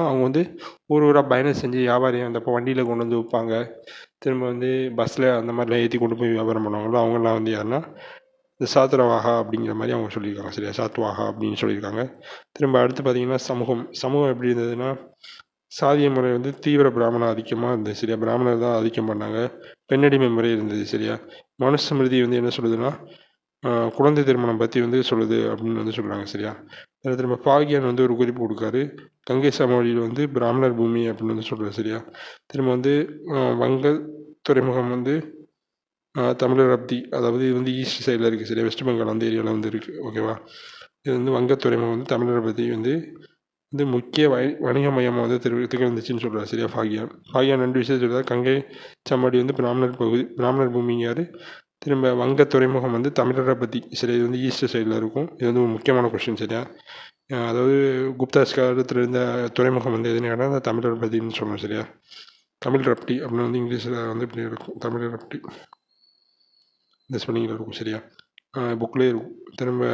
அவங்க வந்து ஊராக பயணம் செஞ்சு வியாபாரியம் அந்த வண்டியில் கொண்டு வந்து விற்பாங்க. திரும்ப வந்து பஸ்ஸில் அந்த மாதிரிலாம் ஏற்றி கொண்டு போய் வியாபாரம் பண்ணுவாங்களோ அவங்கெல்லாம் வந்து யாருன்னா இந்த சாத்வாகா அப்படிங்கிற மாதிரி அவங்க சொல்லியிருக்காங்க சரியா. சாத்வாகா அப்படின்னு சொல்லியிருக்காங்க. திரும்ப அடுத்து பார்த்திங்கன்னா சமூகம் எப்படி இருந்ததுன்னா சாதிய முறை வந்து தீவிர பிராமண ஆதிக்கமாக இருந்தது சரியா. பிராமணர் தான் ஆதிக்கம் பண்ணாங்க. பெண்ணடிமை முறை இருந்தது சரியா. மனுஸ்மிருதி வந்து என்ன சொல்லுதுன்னா குழந்தை திருமணம் பற்றி வந்து சொல்லுது அப்படின்னு வந்து சொல்கிறாங்க சரியா. அதில் திரும்ப பாகியான் வந்து ஒரு குறிப்பு கொடுக்காரு. கங்கை சமவெளியில் வந்து பிராமணர் பூமி அப்படின்னு வந்து சொல்கிறார் சரியா. திரும்ப வந்து வங்க துறைமுகம் வந்து தமிழர் அப்தி, அதாவது இது வந்து ஈஸ்ட் சைடில் இருக்குது சரியா. வெஸ்ட் பெங்கால் அந்த ஏரியாவில் வந்து இருக்குது ஓகேவா. இது வந்து வங்க துறைமுகம் வந்து தமிழர் பற்றி வந்து முக்கிய வணிக மையமாக வந்து திகழ்ந்துச்சுன்னு சொல்கிறார் சரியா. பாகியான் 2 விஷயம் சொல்கிறார். கங்கை சமவெளி வந்து பிராமணர் பூமிங்காரு. திரும்ப வங்க துறைமுகம் வந்து தமிழரை பற்றி சரி. இது வந்து ஈஸ்ட் சைடில் இருக்கும். இது வந்து ஒரு முக்கியமான கொஸ்டின் சரியா. அதாவது குப்தாஸ் காலத்தில் இருந்த துறைமுகம் வந்து எதுன்னு கேட்டால் அந்த தமிழர் பற்றின்னு சொல்லணும் சரியா. தமிழ் ரப்டி அப்படின்னு வந்து இங்கிலீஷில் வந்து இப்படி இருக்கும். தமிழ் ரப்டி இந்த ஸ்பெல்லிங்கில் இருக்கும் சரியா. புக்லேயே இருக்கும். திரும்ப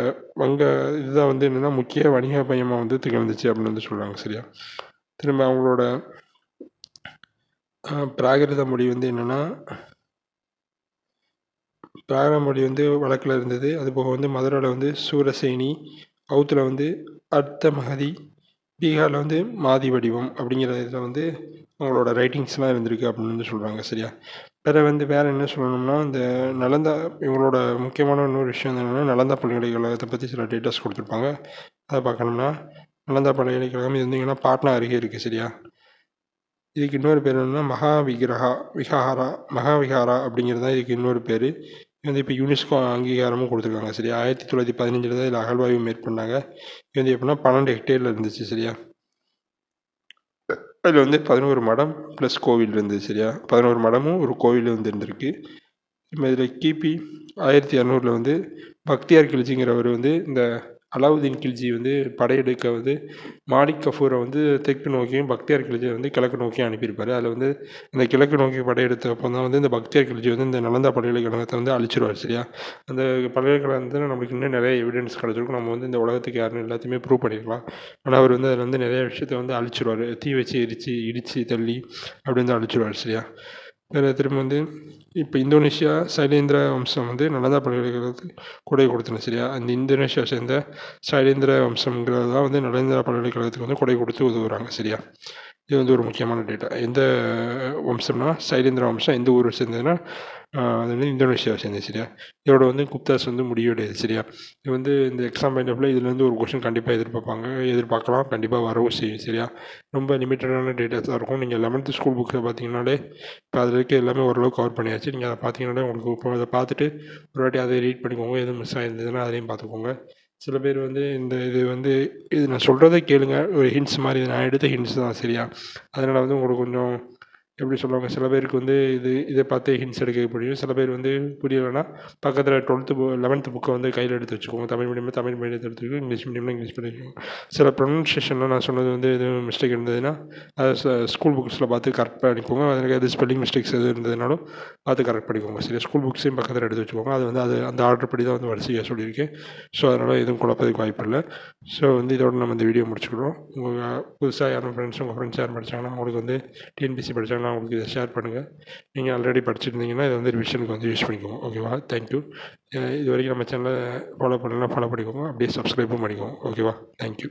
வங்க இதுதான் வந்து என்னென்னா முக்கிய வணிக மையமாக வந்து திகழ்ந்துச்சு அப்படின்னு வந்து சொல்கிறாங்க சரியா. திரும்ப அவங்களோட பிராகிருத மொழி வந்து என்னென்னா பிராகிருத மொழி வந்து வழக்கில் இருந்தது. அதுபோக வந்து மதுரையில் வந்து சூரசேனி, அவுத்தில் வந்து அர்த்த மகதி, பீகாரில் வந்து மாதி வடிவம் அப்படிங்கிற இதில் வந்து அவங்களோட ரைட்டிங்ஸ்லாம் இருந்திருக்கு அப்படின்னு வந்து சொல்கிறாங்க. சரியா? வேறு என்ன சொல்லணும்னா, இந்த நலந்தா இவங்களோட முக்கியமான இன்னொரு விஷயம் என்னென்னா, நலந்தா பல்கலைக்கழகத்தை பற்றி சில டீட்டெயில்ஸ் கொடுத்துருப்பாங்க. அதை பார்க்கணும்னா, நலந்தா பல்கலைக்கழகம் இது வந்து பாட்னா அருகே இருக்குது. சரியா? இதுக்கு இன்னொரு பேர் என்னென்னா மகாவிகாரா அப்படிங்கிறது தான் இதுக்கு இன்னொரு பேர். இது வந்து இப்போ யுனெஸ்கோ அங்கீகாரமும் கொடுத்துருக்காங்க. சரியா? 1915 தான் இதில் அகழ்வாய்வு மேற்கொண்டாங்க. இது வந்து எப்படின்னா 12 ஹெக்டேரில் இருந்துச்சு. சரியா? அதில் வந்து 11 மடம் ப்ளஸ் கோவில் இருந்தது. சரியா? 11 மடமும் ஒரு கோவில் வந்து இருந்திருக்கு. இதில் கிபி 1200 வந்து பக்தியார் கில்ஜிங்கிறவர் வந்து இந்த அலாவுதீன் கில்ஜி வந்து படையெடுக்க வந்து மாலிக் கஃபூரை வந்து தெற்கு நோக்கியும் பக்தியார் கில்ஜியை வந்து கிழக்கு நோக்கியும் அனுப்பியிருப்பார். அதில் வந்து இந்த கிழக்கு நோக்கி படையெடுத்தப்போ தான் வந்து இந்த பக்தியார் கில்ஜி வந்து இந்த நலந்தா பல்கலைக்கழகத்தை வந்து அழிச்சிருவார். சரியா? அந்த பல்கலைக்கழகத்தில் நம்மளுக்கு இன்னும் நிறைய எவிடன்ஸ் கிடச்சிருக்கும். நம்ம வந்து இந்த உலகத்துக்கு யாருன்னு எல்லாத்தையுமே ப்ரூவ் பண்ணியிருக்கலாம். ஆனால் அவர் வந்து அதில் வந்து நிறைய விஷயத்தை வந்து அழிச்சிருவார். தீ வச்சு இடித்து தள்ளி அப்படி வந்து அழிச்சிருவார். சரியா? வேறு திரும்ப வந்து இப்போ இந்தோனேஷியா சைலேந்திர வம்சம் வந்து நலந்தா பல்கலைக்கழகத்துக்கு கொடை கொடுத்தன. சரியா? அந்த இந்தோனேஷியா சேர்ந்த சைலேந்திர வம்சம்ங்கிறது தான் வந்து நலேந்திரா பல்கலைக்கழகத்துக்கு வந்து கொடை கொடுத்து உதவுறாங்க. சரியா? இது வந்து ஒரு முக்கியமான டேட்டா. எந்த வம்சம்னா சைலேந்திர வம்சம் எந்த ஊரை சேர்ந்ததுன்னா அது வந்து இந்தோனேஷியாவை சேர்ந்தது. சரியா? இதோட வந்து குப்தாஸ் வந்து முடிவடையுது. சரியா? இது வந்து இந்த எக்ஸாம் பாயிண்ட் ஆஃப்ல இதுலேருந்து ஒரு கொஷின் கண்டிப்பாக எதிர்பார்க்கலாம். கண்டிப்பாக வரவும் செய்யும். சரியா? ரொம்ப லிமிட்டடான டேட்டாஸ் தான் இருக்கும். நீங்கள் 11th ஸ்கூல் புக்ஸை பார்த்தீங்கன்னாலே இப்போ அதில் இருக்க எல்லாமே ஓரளவு கவர் பண்ணியாச்சு. நீங்கள் அதை பார்த்தீங்கன்னாலே உங்களுக்கு இப்போ அதை பார்த்துட்டு ஒரு வாட்டி அதை ரீட் பண்ணிக்கோங்க. எதுவும் மிஸ் ஆகிருந்ததுன்னா அதையும் பார்த்துக்கோங்க. சில பேர் வந்து இது நான் சொல்கிறத கேளுங்க. ஒரு ஹிண்ட்ஸ் மாதிரி இது நான் எடுத்த ஹிண்ட்ஸ் தான். சரியா? அதனால் வந்து உங்களுக்கு கொஞ்சம் எப்படி சொல்லுவாங்க, சில பேருக்கு வந்து இதை பார்த்தே ஹிண்ட்ஸ் எடுக்க முடியும். சில பேர் வந்து புரியலைன்னா பக்கத்தில் 11th புக்கை வந்து கையில் எடுத்து வச்சுக்கோங்க. தமிழ் மீடியத்தை எடுத்துக்கோங்க. இங்கிலீஷ் மீடியம்னா இங்கிலீஷ் பண்ணிக்கோங்க. சில ப்ரொனன்சியேஷனில் நான் சொன்னது வந்து எதுவும் மிஸ்டேக் இருந்ததுன்னா அதை ஸ்கூல் புக்ஸில் பார்த்து கரெக்ட் பண்ணிக்கோங்க. அதுக்கு எது ஸ்பெல்லிங் மிஸ்டேக்ஸ் எது இருந்ததுனாலும் பார்த்து கரெக்ட் பண்ணிக்கோங்க. சரி? ஸ்கூல் புக்ஸையும் பக்கத்தில் எடுத்து வச்சுக்கோங்க. அது அந்த ஆர்டர் படி தான் வந்து வரிசையாக சொல்லியிருக்கேன். ஸோ அதனால் எதுவும் குழப்பதுக்கு வாய்ப்பு இல்லை. ஸோ வந்து இதோட நம்ம இந்த வீடியோ முடிச்சுக்கிறோம். உங்கள் புதுசாக யாரும் உங்கள் ஃப்ரெண்ட்ஸ் யாரும் படித்தாங்கன்னா அவங்களுக்கு வந்து டிஎன்பிசி படித்தாங்கன்னா அவங்களுக்கு இதை ஷேர் பண்ணுங்கள். நீங்கள் ஆல்ரெடி படிச்சிருந்தீங்கன்னா இதை வந்து ரிவிஷனுக்கு வந்து யூஸ் பண்ணிக்கோங்க. ஓகேவா? தேங்க்யூ. இது வரைக்கும் நம்ம சேனலை ஃபாலோ பண்ணலாம், ஃபாலோ பண்ணிக்கோங்க. அப்படியே சப்ஸ்கிரைபும் பண்ணிக்கோங்க. ஓகேவா? தேங்க்யூ.